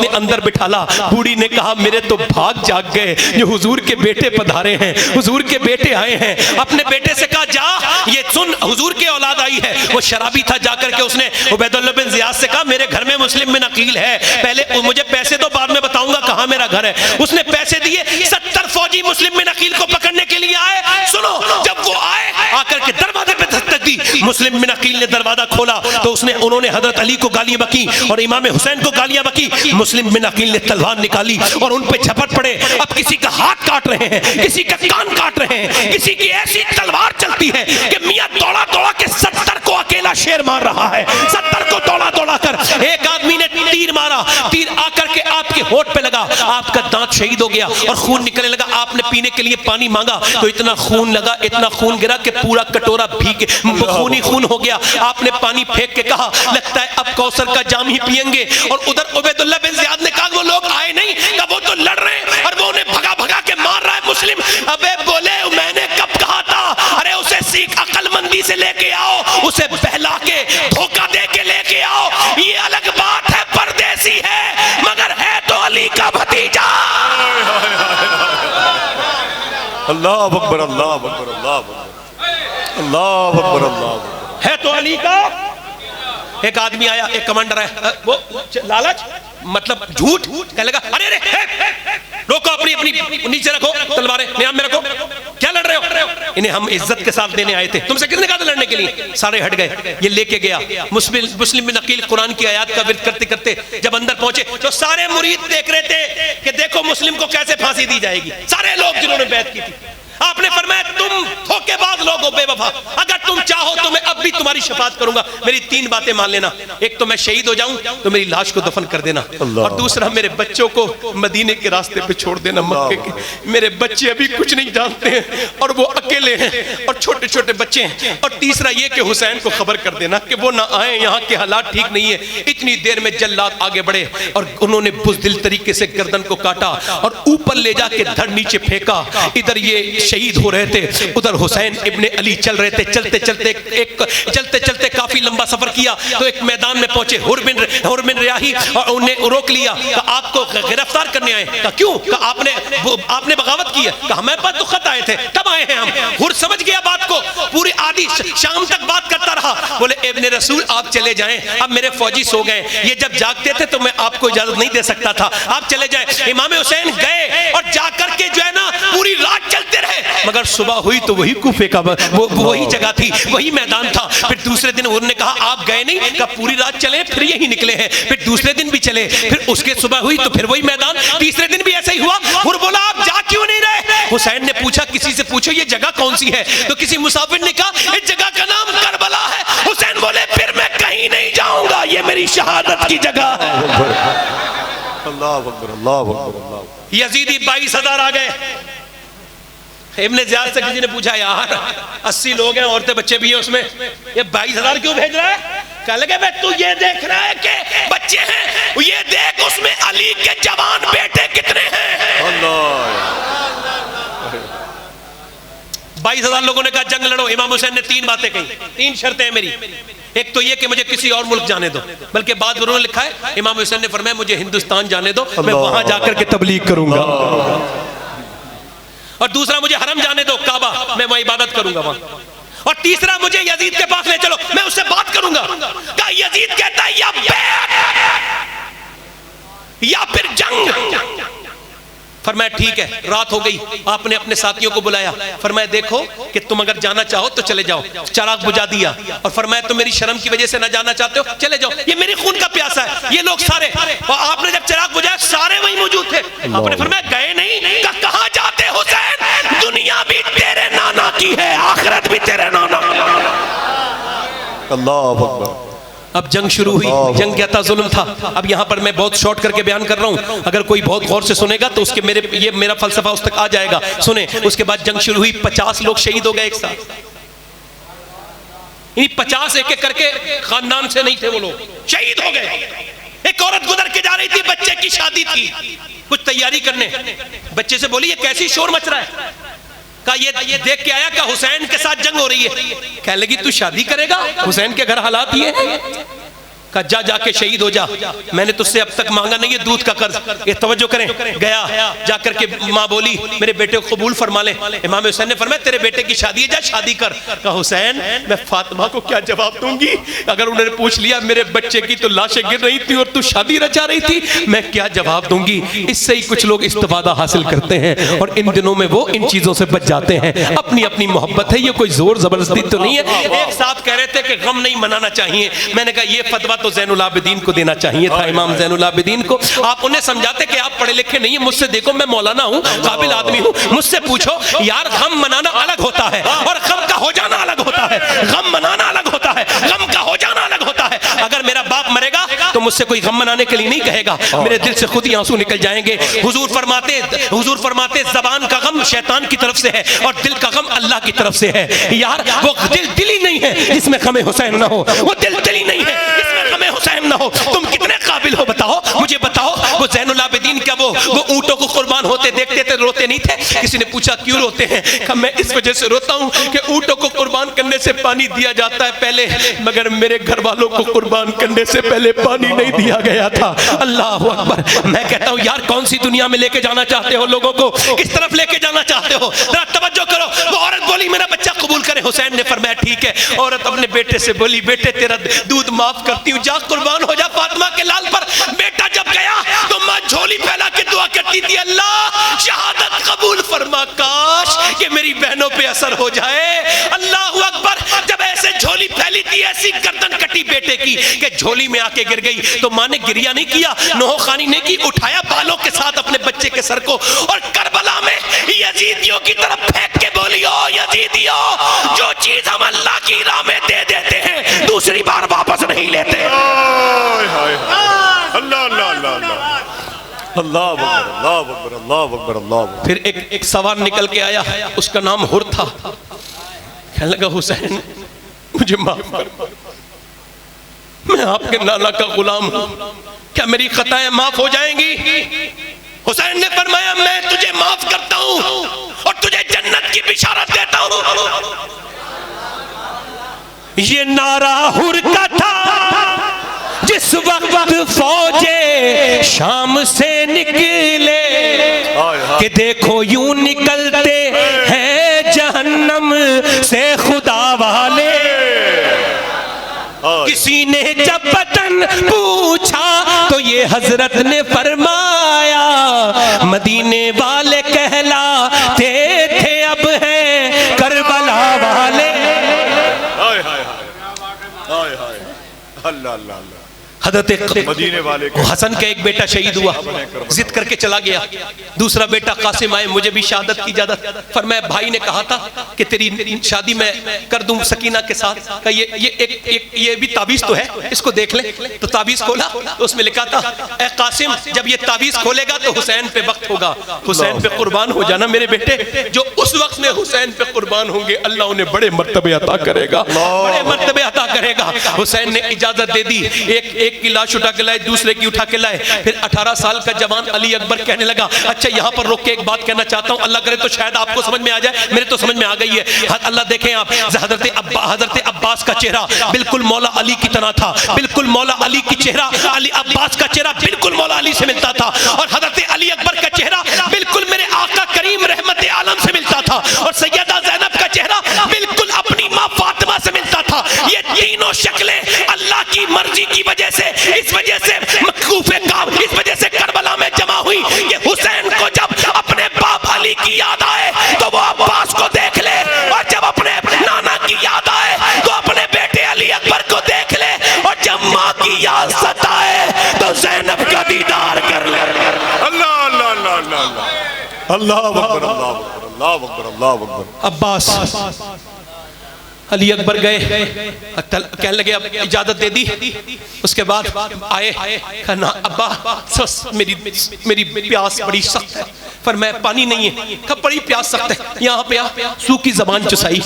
ने अंदर बिठाला। बूढ़ी ने कहा मेरे तो भाग जाग गए, जो हुजूर के बेटे पधारे हैं, हुजूर के बेटे आए हैं। अपने बेटे से कहा जा, ये सुन हुजूर की औलाद आई है। वो शराबी था, जाकर के उसने उबैदुल्लाह बिन जियाद से कहा मेरे घर में मुस्लिम बिन अकील है, पहले मुझे पैसे दो, बाद में बताऊंगा कहां मेरा घर है। उसने पैसे दिए, 70 फौजी मुस्लिम बिन अकील को पकड़ने के लिए आए। सुनो, जब वो आए, आकर के दरवाजे पे दस्तक दी, मुस्लिम बिन अकील ने दरवाजा खोला तो उन्होंने हजरत अली को गालियां बकी और इमाम हुसैन को गालियां बकी। मुस्लिम बिन अकील ने तलवार निकाली और उन पे झपट पड़े। अब किसी का हाथ काट रहे हैं, किसी का कान काट रहे हैं, किसी की ऐसी तलवार चलती है कि मियां दौड़ा दौड़ा के 70 को अकेला शेर मार रहा है। 70 को दौड़ा दौड़ा कर एक आदमी ने तीर मारा, तीर आकर के आपके होठ पे लगा, आपका दांत शहीद हो गया और खून निकलने लगा। आपने पीने के लिए पानी मांगा तो इतना खून लगा, इतना खून गिरा कि पूरा कटोरा भीग खून ही खून हो गया। आपने पानी फेंक के कहा लगता है अब कौसर का जाम ही पिएंगे। और उधर उबैदुल्लाह बिन जियाद ने कहा वो लोग आए नहीं, कहा वो तो लड़ रहे हैं और वो उन्हें भगा भगा के मार रहा है मुस्लिम। अबे बोले मैंने कब कहा था, अरे उसे सीख अक्लमंदी से लेके आओ, उसे बहला के धोखा दे के लेके आओ, ये अलग बात है, परदेसी है मगर है तो अली का भतीजा। अल्लाह अकबर, अल्लाह अकबर, अल्लाह अकबर, अल्लाह अकबर, अल्लाह अकबर। है तो अली का। एक आदमी आया, एक कमांडर है, वो लालच मतलब झूठ कहने लगा, अरे रोको, अपनी नीचे रखो, तलवारें नियाम में रखो, क्या लड़ रहे हो? इन्हें हम इज्जत के साथ देने आए थे, तुमसे किसने कहा था लड़ने के लिए? सारे हट गए। ये लेके गया मुस्लिम बिन अकील कुरान की आयत का विर्द करते करते जब अंदर पहुंचे तो सारे मुरीद देख रहे थे कि देखो मुस्लिम को कैसे फांसी दी जाएगी। सारे लोग जिन्होंने बैत की थी। आपने फरमाया तुम धोखेबाज लोग हो, बेवफा, अगर तुम चाहो तो मैं अब भी तुम्हारी शफाअत करूंगा। मेरी 3 बातें मान लेना, एक तो मैं शहीद हो जाऊं तो मेरी लाश को दफन कर देना, और दूसरा मेरे बच्चों को मदीने के रास्ते पे छोड़ देना, मक्के के। मेरे बच्चे अभी कुछ नहीं जानते हैं और वो अकेले हैं और छोटे छोटे बच्चे हैं। और तीसरा ये कि हुसैन को खबर कर देना कि वो ना आए, यहाँ के हालात ठीक नहीं है। इतनी देर में जल्लाद आगे बढ़े और उन्होंने बुज़दिल तरीके से गर्दन को काटा और ऊपर ले जाके धड़ नीचे फेंका। इधर ये शहीद हो रहे थे, उधर हुसैन इब्ने अली चल रहे थे। चलते चलते काफी लंबा सफर किया तो एक मैदान में पहुंचे। हुर बिन रियाही और उन्हें रोक लिया, कहा आपको गिरफ्तार करने आए। कहा क्यों? कहा आपने बगावत की है। कहा हमारे पास तो खत आए थे, तब आए हैं हम। हुर समझ गया बात को, पूरी आधी शाम तक बात करता रहा। बोले इब्ने रसूल आप चले जाएं, अब मेरे फौजी सो गए, ये जब जागते थे तो मैं आपको इजाजत नहीं दे सकता था, आप चले जाएं। इमाम हुसैन गए और जाकर के जो है ना पूरी रात चलते रहे, मगर सुबह हुई तो वही कूफे का वही जगह थी, वही मैदान था। फिर दूसरे दिन उन्होंने कहा आप गए नहीं? कहा पूरी रात चले, फिर यही निकले हैं। फिर दूसरे दिन भी चले, फिर उसके सुबह हुई तो फिर वही मैदान। तीसरे दिन भी ऐसा ही हुआ। और बोला आप जा क्यों नहीं रहे? हुसैन ने पूछा किसी से पूछो ये जगह कौन सी है? तो किसी मुसाफिर ने कहा इस जगह का नाम करबला है। हुसैन बोले फिर मैं कहीं नहीं जाऊंगा, ये मेरी शहादत की जगह है। अल्लाह अकबर, अल्लाह अकबर, अल्लाह। यजीदी 22,000 आ गए। इब्ने ज़ियाद से किसी ने पूछा यार 80 लोग हैं, औरतें बच्चे भी हैं उसमें, ये 22,000 क्यों भेज रहा है? कह लगे भाई तू ये देख रहा है कि बच्चे हैं, ये देख उसमें अली के जवान बेटे कितने हैं। अल्लाह 22,000 लोगों ने कहा जंग लड़ो। इमाम हुसैन ने 3 बातें कही, 3 शर्तें हैं मेरी। एक तो ये कि मुझे किसी और मुल्क जाने दो, बल्कि बाद उन्होंने लिखा है इमाम हुसैन ने फरमाया मुझे हिंदुस्तान जाने दो, मैं वहां जाकर के तबलीग करूंगा। और दूसरा मुझे हरम जाने दो, काबा, मैं वहां इबादत करूंगा वहां। और तीसरा मुझे यजीद के पास ले चलो, मैं उससे बात करूंगा। क्या यजीद कहता है या बैत या फिर जंग? फरमाया ठीक है। रात हो गई, आपने अपने साथियों को बुलाया, फरमाया देखो कि तुम अगर जाना चाहो तो चले जाओ। चिराग बुझा दिया और फरमाया तुम मेरी शर्म की वजह से ना जाना चाहते हो, चले जाओ, ये मेरे खून का प्यासा है, ये लोग सारे। और आपने जब चिराग बुझाया सारे वहीं मौजूद थे। आपने फरमाया गए नहीं, कहाँ जाते हुसैन, दुनिया भी तेरे नाना की है, आखिरत भी तेरे नाना की। अल्लाह अकबर। अब जंग शुरू हुई। जंग क्या था? जुल्म था। अब यहाँ पर मैं बहुत शॉर्ट करके बयान कर रहा हूँ, अगर कोई बहुत गौर से सुनेगा तो उसके मेरा फलसफा उस तक आ जाएगा। सुने, उसके बाद जंग शुरू हुई, 50 लोग शहीद हो गए एक साथ। 50 एक एक करके खानदान से नहीं थे वो लोग, शहीद हो गए। एक औरत गुजर के जा रही थी, बच्चे की शादी थी, कुछ तैयारी करने, बच्चे से बोली ये कैसी शोर मच रहा है? का ये देख के आया, का हुसैन के साथ जंग हो रही है। कहने लगी तू शादी करेगा? हुसैन के घर हालात ये है। का जा जाके शहीद हो जा, मैंने तुझसे अब तक मांगा नहीं है दूध का कर्ज। ये तवज्जो करें, गया जाकर के माँ बोली मेरे बेटे को कबूल फरमा ले। इमाम हुसैन ने फरमाया तेरे बेटे की शादी है, जा शादी कर। कहा हुसैन मैं फातिमा को क्या जवाब दूंगी? अगर उन्होंने पूछ लिया मेरे बच्चे की तो लाशें गिर रही थी और तू शादी रचा रही थी, मैं क्या जवाब दूंगी? इससे ही कुछ लोग इस्तिफादा हासिल करते हैं और इन दिनों में वो इन चीजों से बच जाते हैं। अपनी अपनी मोहब्बत है, ये कोई जोर जबरदस्ती तो नहीं है। एक साथ कह रहे थे कि गम नहीं मनाना चाहिए, मैंने कहा ये फतवा तो ज़ैनुल आबिदीन को देना चाहिए था, इमाम ज़ैनुल आबिदीन को। आप उन्हें समझाते कि आप पढ़े लिखे नहीं है, मुझसे देखो मैं मौलाना हूँ, काबिल आदमी हूँ, मुझसे पूछो। यार गम मनाना अलग होता है और गम का हो जाना अलग होता है। गम मनाना अलग होता है, गम का हो जाना अलग होता है। अगर मेरा बाप मरेगा तो मुझसे कोई गम मनाने के लिए नहीं कहेगा, मेरे दिल से खुद ही आंसू निकल जाएंगे। हुजूर फरमाते ज़बान का गम शैतान की तरफ से है और दिल का गम अल्लाह की तरफ से है। यार वो दिल ही नहीं है जिसमें गम हुसैन ना हो, वो दिल ही नहीं है जिसमें गम हुसैन ना हो। तुम कितने काबिल हो बताओ, मुझे बताओ। वो ज़ैनुल आबिदीन क्या वो ऊंटों को कुर्बान होते देखते थे, रोते नहीं थे? किसी ने पूछा क्यों रोते हैं? कहा मैं इस वजह से रोता हूं कि ऊंटों को कुर्बान करने से पानी दिया जाता है पहले, मगर मेरे घर वालों को कुर्बान करने से पहले पानी नहीं दिया गया था। अल्लाह अकबर। मैं कहता हूं यार कौन सी दुनिया में लेके जाना चाहते हो लोगों को, किस तरफ लेके जाना चाहते हो? जरा तवज्जो करो। वो औरत बोली मेरा बच्चा कबूल करे। हुसैन ने फरमाया ठीक है। औरत अपने बेटे से बोली बेटे तेरा दूध माफ करती हूँ, जा कुर्बान हो जा फातिमा के लाल पर। बेटा जब गया तो मां झोली फैला के दुआ करती थी, अल्लाह शहादत कबूल फरमा, काश कि मेरी बहनों पे असर हो जाए। अल्लाह अकबर। जब ऐसे झोली फैली थी, ऐसी गर्दन कटी बेटे की कि झोली में आके गिर गई, तो मां ने गिरिया नहीं किया, नोहखानी नहीं की, उठाया बालों के साथ अपने बच्चे के सर को और करबला में यजीदियों की तरफ फेंक के बोली ओ यजीदियों, जो चीज हम अल्लाह की राह में दे देते हैं दूसरी बार वापस नहीं लेते। अल्लाह अल्लाह अल्लाह अल्लाह अल्लाह अकबर अल्लाह अकबर अल्लाह अकबर। फिर एक सवार निकल के आया, उसका नाम हुर था। कहने लगा हुसैन मुझे माफ कर, मैं आपके नाना का गुलाम हूं, क्या मेरी खताएं माफ हो जाएंगी? हुसैन ने फरमाया मैं तुझे माफ करता हूं और तुझे जन्नत की बिशारत देता हूं। ये नारा हुर का था जिस वक्त फौजे शाम से निकले कि देखो यूं निकलते हैं जहन्नम से खुदा वाले। किसी ने जब वतन पूछा तो ये हजरत ने फरमाया मदीने वाले कहलाते थे अब हैं करबला वाले। अल्लाह अल्लाह हजरत मदीने वाले हसन का एक बेटा शहीद हुआ, जिद करके चला गया। दूसरा बेटा कासिम आए, मुझे भी शहादत की इजाजत। फरमाया भाई ने कहा था कि तेरी शादी मैं कर दूं सकीना के साथ। का ये भी ताबीज तो है, इसको देख ले। तो ताबीज खोला तो उसमें लिखा था ए कासिम जब ये ताबीज खोलेगा तो हुसैन पे वक्त होगा, हुसैन पे कुर्बान हो जाना मेरे बेटे। जो उस वक्त में हुसैन पे कुर्बान होंगे अल्लाह उन्हें बड़े मर्तबे अता करेगा, बड़े मर्तबे अता करेगा। हुसैन ने इजाजत दे दी, एक की लाश उठा के लाए, दूसरे की उठा के लाए। फिर 18 साल का जवान अली अकबर कहने लगा अच्छा यहाँ पर रोक के एक बात कहना चाहता हूँ, अल्लाह करे तो शायद आपको समझ में आ जाए, मेरे तो समझ में आ गई है। अल्लाह देखें आप, हजरत अब्बास का चेहरा बिल्कुल मौला अली की तरह था, बिल्कुल मौला अली की चेहरा अब्बास का चेहरा बिल्कुल मौला अली से मिलता था, और हजरत अली अकबर का चेहरा बिल्कुल मेरे आका करीम रहमत आलम से मिलता था, और सैयदा ज़ैनब का चेहरा बिल्कुल अपनी माँ फातिमा से मिलता था। ये तीनों शक्लें अल्लाह की मर्जी की वजह से, इस वजह से मखूफे काम, इस वजह से करबला में जमा हुई। ये हुसैन को जब अली की याद आए तो वो अब्बास को देख ले, और जब अपने नाना की याद आए तो अपने बेटे अली अकबर को देख ले, और जब माँ की याद सताए तो ज़ैनब का दीदार कर ले। अल्लाह अल्लाह अल्लाह अल्लाह अल्लाह अकबर अल्लाह अकबर अल्लाह अकबर अल्लाह अकबर। अब्बास अली अकबर गए, कहने लगे अब इजाजत दे दी। उसके बाद आए, कहना अब्बा मेरी प्यास बड़ी सख्त है, पर मैं पानी नहीं है, कब बड़ी प्यास सख्त है, यहाँ पे आ, सूखी जबान चुसाई।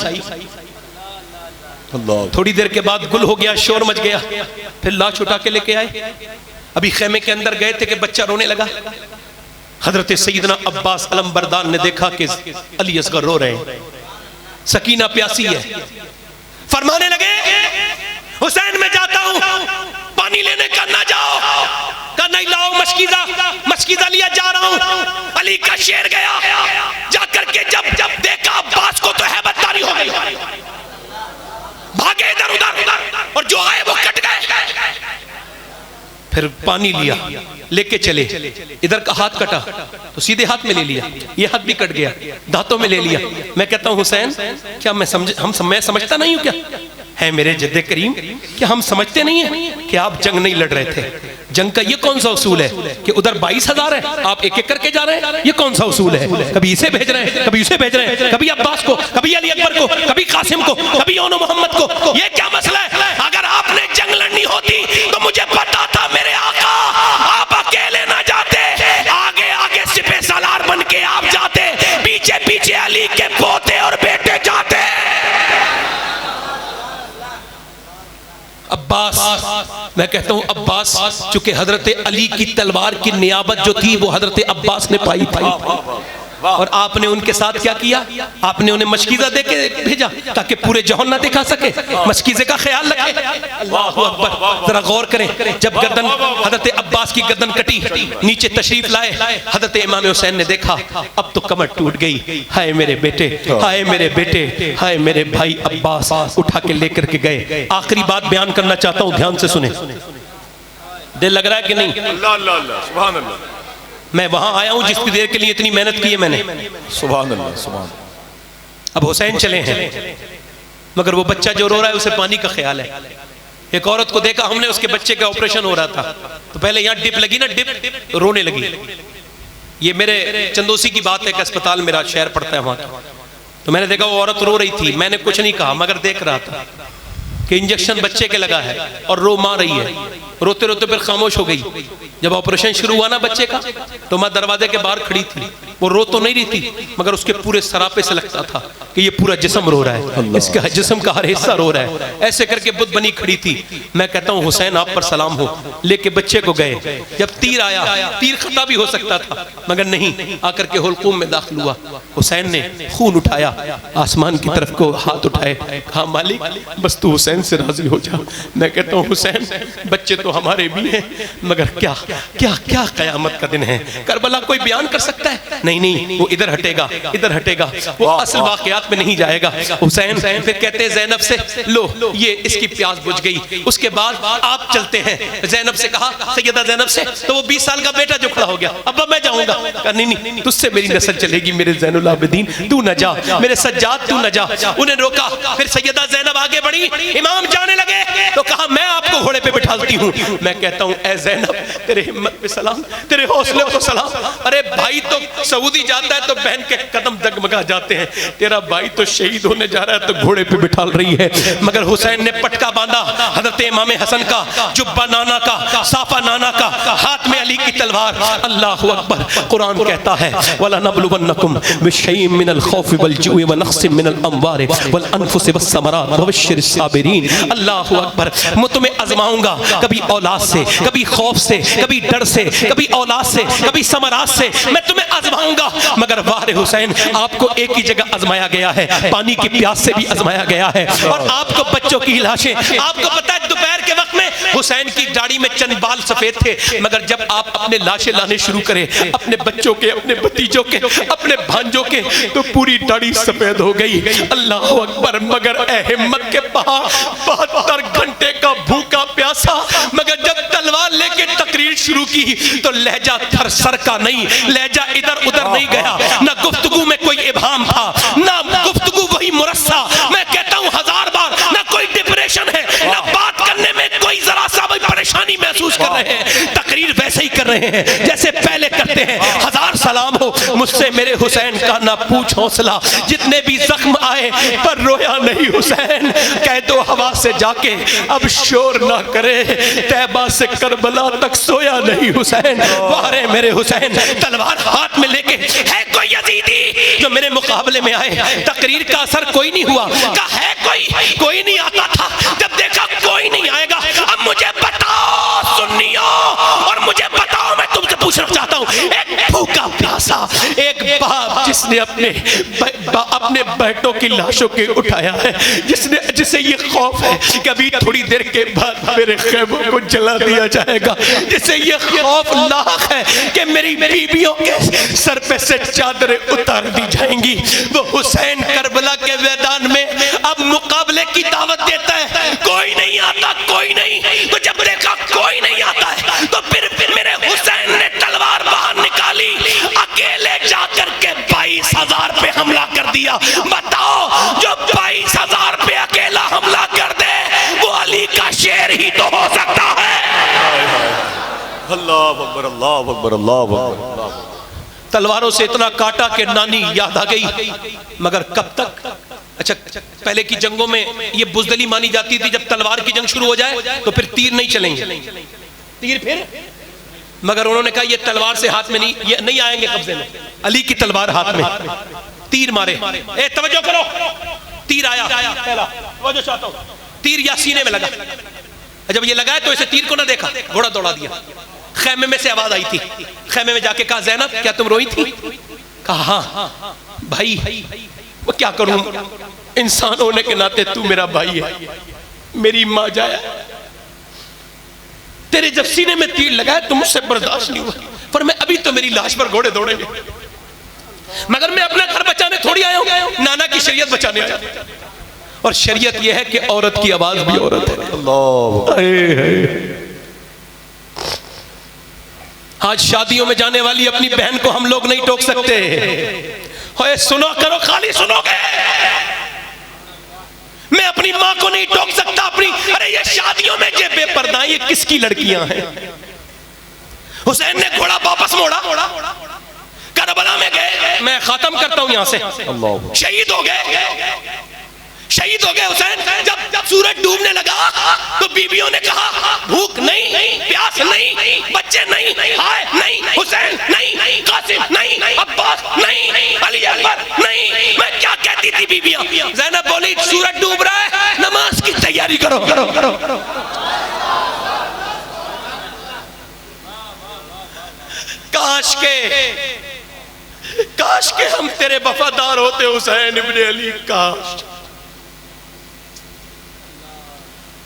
थोड़ी देर के बाद गुल हो गया, शोर मच गया, फिर लाश उठा के लेके आए। अभी खेमे के अंदर गए थे कि बच्चा रोने लगा। हजरत सैयदना अब्बास अलमबरदार ने देखा कि अली असगर रो रहे हैं, सकीना प्यासी है, फरमाने लगे हुसैन मैं जाता हूं, पानी लेने का ना जाओ, का नहीं लाओ मशकीजा लिया जा रहा हूं। अली का शेर गया, जाकर के जब देखा अब्बास को तो हैबतदारी हो गई, भागे इधर उधर और जो आए वो कट गए। फिर पानी लिया, लेके चले, इधर का हाथ कटा तो सीधे हाथ में ले लिया, ये हाथ भी कट गया, दांतों में ले लिया। मैं कहता हूं हुसैन क्या मैं समझता नहीं हूं क्या है मेरे जद्दे करीम, क्या हम समझते नहीं है कि आप जंग नहीं लड़ रहे थे? जंग का ये कौन सा उसूल है कि उधर 22,000 है, आप एक एक करके जा रहे हैं? ये कौन सा उसूल है? कभी इसे भेज रहे हैं, कभी उसे भेज रहे हैं, कभी अब्बास को, कभी अली अकबर को, कभी कासिम को, कभी ओनो मोहम्मद को। ये क्या मसला है? अगर आपने जंग लड़नी होती तो मुझे पता था मेरे आका, आप अकेले ना जाते, आगे आगे सिपह सालार बन के आप जाते, पीछे पीछे अली के पोते और बेटे जाते। अब्बास, मैं कहता हूं अब्बास, चूंकि हजरत अली की तलवार की नियाबत जो थी वो हजरत अब्बास ने पाई थी, और आपने उनके साथ क्या किया? आपने उन्हें मशकीज़ा दे के भेजा ताकि पूरे जहान ना दिखा सके, मशकीज़े का ख्याल रखे। अल्लाहु अकबर। जरा गौर करें, जब गर्दन हजरत अब्बास की गर्दन कटी, नीचे तशरीफ लाए, हजरत इमाम हुसैन ने देखा अब तो कमर टूट गई, हाय मेरे बेटे, हाय मेरे बेटे, हाय मेरे भाई अब्बास। उठा के लेकर के गए। आखिरी बात बयान करना चाहता हूं, ध्यान से सुने, दिल लग रहा है कि नहीं? अल्लाह अल्लाह अल्लाह सुभान अल्लाह। मैं वहां आया हूं जिसकी देर के लिए इतनी मेहनत की है मैंने, सुभान अल्लाह सुभान। अब हुसैन चले हैं, मगर वो बच्चा जो रो रहा है उसे पानी का ख्याल है। एक औरत को देखा हमने, उसके बच्चे का ऑपरेशन हो रहा था, तो पहले यहाँ डिप लगी ना, डिप रोने लगी। ये मेरे चंदोसी की बात है कि अस्पताल मेरा शहर पड़ता है वहां, तो मैंने देखा वो औरत रो रही थी। मैंने कुछ नहीं कहा, मगर देख रहा था कि इंजेक्शन बच्चे के लगा है और रो मां रही है। रोते रोते फिर खामोश हो गई। जब ऑपरेशन शुरू हुआ ना बच्चे का, तो मां दरवाजे के बाहर खड़ी थी। वो रो तो नहीं रही थी, मगर उसके पूरे सरापे से लगता था कि ये पूरा जिस्म रो रहा है, इसका जिस्म का हर हिस्सा रो रहा है। ऐसे करके बुद्ध बनी खड़ी थी। मैं कहता हूँ हुसैन आप पर सलाम हो, लेके बच्चे को गए। जब तीर आया, तीर खता भी हो सकता था, मगर नहीं, आकर के हुलकूम में दाखिल हुआ। हुसैन ने खून उठाया, आसमान की तरफ को हाथ उठाए, कहा मालिक बस तू हुसैन से राजी हो जा। मैं कहता हूँ हुसैन बच्चे तो हमारे भी हैं, मगर क्या क्या क्या कयामत का दिन है। करबला कोई बयान कर सकता है? नहीं नहीं, वो इधर हटेगा, इधर हटेगा, वो असल वाकयात में नहीं जाएगा। हुसैन फिर कहते हैं ज़ैनब से, लो ये इसकी प्यास बुझ गई, उसके बाद आप चलते हैं। ज़ैनब से कहा, सैयदा ज़ैनब से, तो वो 20 साल का बेटा जो खड़ा हो गया, अब्बा मैं जाऊंगा। नहीं नहीं, तुझसे मेरी नस्ल चलेगी मेरे ज़ैनुल आबिदीन, तू न जा, मेरे सज्जाद तू न जा। उन्हें रोका। फिर सैयदा ज़ैनब आगे बढ़ी, इमाम जाने लगे तो कहा मैं आपको घोड़े पे बिठाती हूँ। मैं कहता हूँ ऐ ज़ैनब तेरे हिम्मत पे सलाम, तेरे हौसले को सलाम। अरे भाई तो सऊदी जाता है तो बहन के कदम डगमगा जाते हैं, तेरा भाई तो शहीद होने जा रहा है तो घोड़े पे बिठा रही है। मगर हुसैन ने पटका बांधा, हजरत इमाम हसन का, जुब्बा नाना का, साफा नाना का, हाथ में अली की तलवार। अल्लाहु अकबर। कुरान कहता है वला नबलुवन्नकुम बिशैइन मिनल खौफि वल जुइ व नक्सिम मिनल अमवारि वल अनफुसि वस समरात व बश्शिरिस साबिरीन। अल्लाहु अकबर। मैं तुम्हें आजमाऊंगा, कभी औलाद से, कभी खौफ से, कभी डर से, कभी औलाद से, कभी समरात से, मैं तुम्हें आजमाऊंगा। मगर वारे हुसैन आपको एक ही जगह आजमाया गया है, पानी की प्यास से भी आजमाया गया है, और आपको बच्चों की लाशें। आपको पता है दोपहर के वक्त में हुसैन की दाढ़ी में चंद बाल सफेद थे, मगर जब आप अपने लाशें लाने शुरू करें, अपने बच्चों के, अपने भतीजों के, अपने भांजों के, तो पूरी दाढ़ी सफेद हो गई। अल्लाह अकबर। मगर हिम्मत के पहाड़ 72 घंटे का भूखा प्यासा, मगर जब तलवार लेके तकरीर शुरू की तो लहजा थरसर का नहीं, लहजा इधर उधर नहीं गया, ना गुफ्तगू में कोई इबाम था, ना गुफ्तगू वही मुरस्सा। मैं कहता हूं 1000 बार, ना कोई डिप्रेशन है, ना बात करने में कोई जरा सा भी परेशानी महसूस कर रहे हैं। तकरीर वैसे ही कर रहे हैं जैसे पहले करते हैं। 1000 सलाम हो मुझसे मेरे हुसैन का ना पूछ हौसला, जितने भी जख्म आए पर रोया नहीं हुसैन। कह दो हवा से जाके अब शोर ना करे, तैबा से करबला तक सोया नहीं हुसैन। वारे मेरे हुसैन, तलवार हाथ में लेके है कोई यजीदी जो मेरे मुकाबले में आए। तकरीर का असर कोई नहीं हुआ, का है कोई नहीं आता था। जब देखा कोई नहीं आएगा, अब मुझे बताओ सुन्नियों, और मुझे बताओ, मैं तुमसे पूछना चाहता हूं, एक भूखा प्यासा, एक बाप जिसने अपने बेटों की लाशों के उठाया है, जिसे ये खौफ है कभी थोड़ी देर के बाद मेरे खैमों को जला दिया जाएगा, जिसे ये खौफ लाख है कि मेरी बीवियों के सर पे से चादरें उतार दी जाएंगी। वो हुसैन करबला के मैदान में अब मुकाबले की दावत देता है। कोई नहीं आता, कोई नहीं। तो जब देखा कोई नहीं आता है तो फिर मेरे हुसैन ने तलवार बाहर निकाली, अकेले जाकर के 22,000 पे हमला कर दिया। बताओ, जो 22,000 पे अकेला हमला कर दे वो अली का शेर ही तो हो सकता है। अल्लाह अकबर, अल्लाह अकबर, अल्लाह अकबर। तलवारों से इतना काटा कि नानी याद आ गई, मगर कब तक? अच्छा, पहले की जंगों में ये बुज़दली मानी जाती थी, जब तलवार की जंग शुरू हो जाए तो फिर तीर नहीं चलेंगे, तीर फिर। मगर उन्होंने कहा ये तलवार से हाथ में नहीं, ये नहीं आएंगे कब्जे में। अली की तलवार हाथ में, तीर मारे। ए तवज्जो करो, तीर आया पहला, तवज्जो चाहता हूं। तीर या सीने में लगा, जब ये लगा तो इसे तीर को ना देखा, घोड़ा दौड़ा दिया। खैमे में से आवाज आई थी, खैमे में जाके कहा ज़ैनब क्या तुम रोई थी? कहा हाँ भाई, वो क्या करूं, इंसान होने के नाते तू मेरा भाई है, मेरी माँ जाया, तेरे जब सीने में तीर लगाया तो मुझसे बर्दाश्त नहीं हुआ, पर मैं अभी तो मेरी लाश पर घोड़े दौड़ेंगे, मगर मैं अपना घर बचाने थोड़ी आया हूं, नाना की शरीयत बचाने आया। और शरीयत यह है कि औरत की आवाज भी औरत है। अल्लाह, आज शादियों में जाने वाली अपनी बहन को हम लोग नहीं टोक सकते। होए सुनो करो, खाली सुनोगे। मैं अपनी माँ को नहीं टोक सकता अपनी, अरे ये शादियों में ये बेपर्दा, ये किसकी लड़कियां हैं? हुसैन ने घोड़ा वापस मोड़ा, करबला में गए। मैं खत्म करता हूं यहां से, शहीद हो गए, शहीद हो गए हुसैन। जब सूरज डूबने लगा तो बीवियों ने कहा भूख नहीं, प्यास नहीं, बच्चे नहीं, हाय नहीं, हुसैन नहीं, कासिम नहीं, अब्बास नहीं, अली अकबर नहीं। मैं क्या कहती थी बीवियां? ज़ैनब बोली सूरज डूब रहा है, नमाज की तैयारी करो। काश के हम तेरे वफादार होते हुसैन इब्ने अली, काश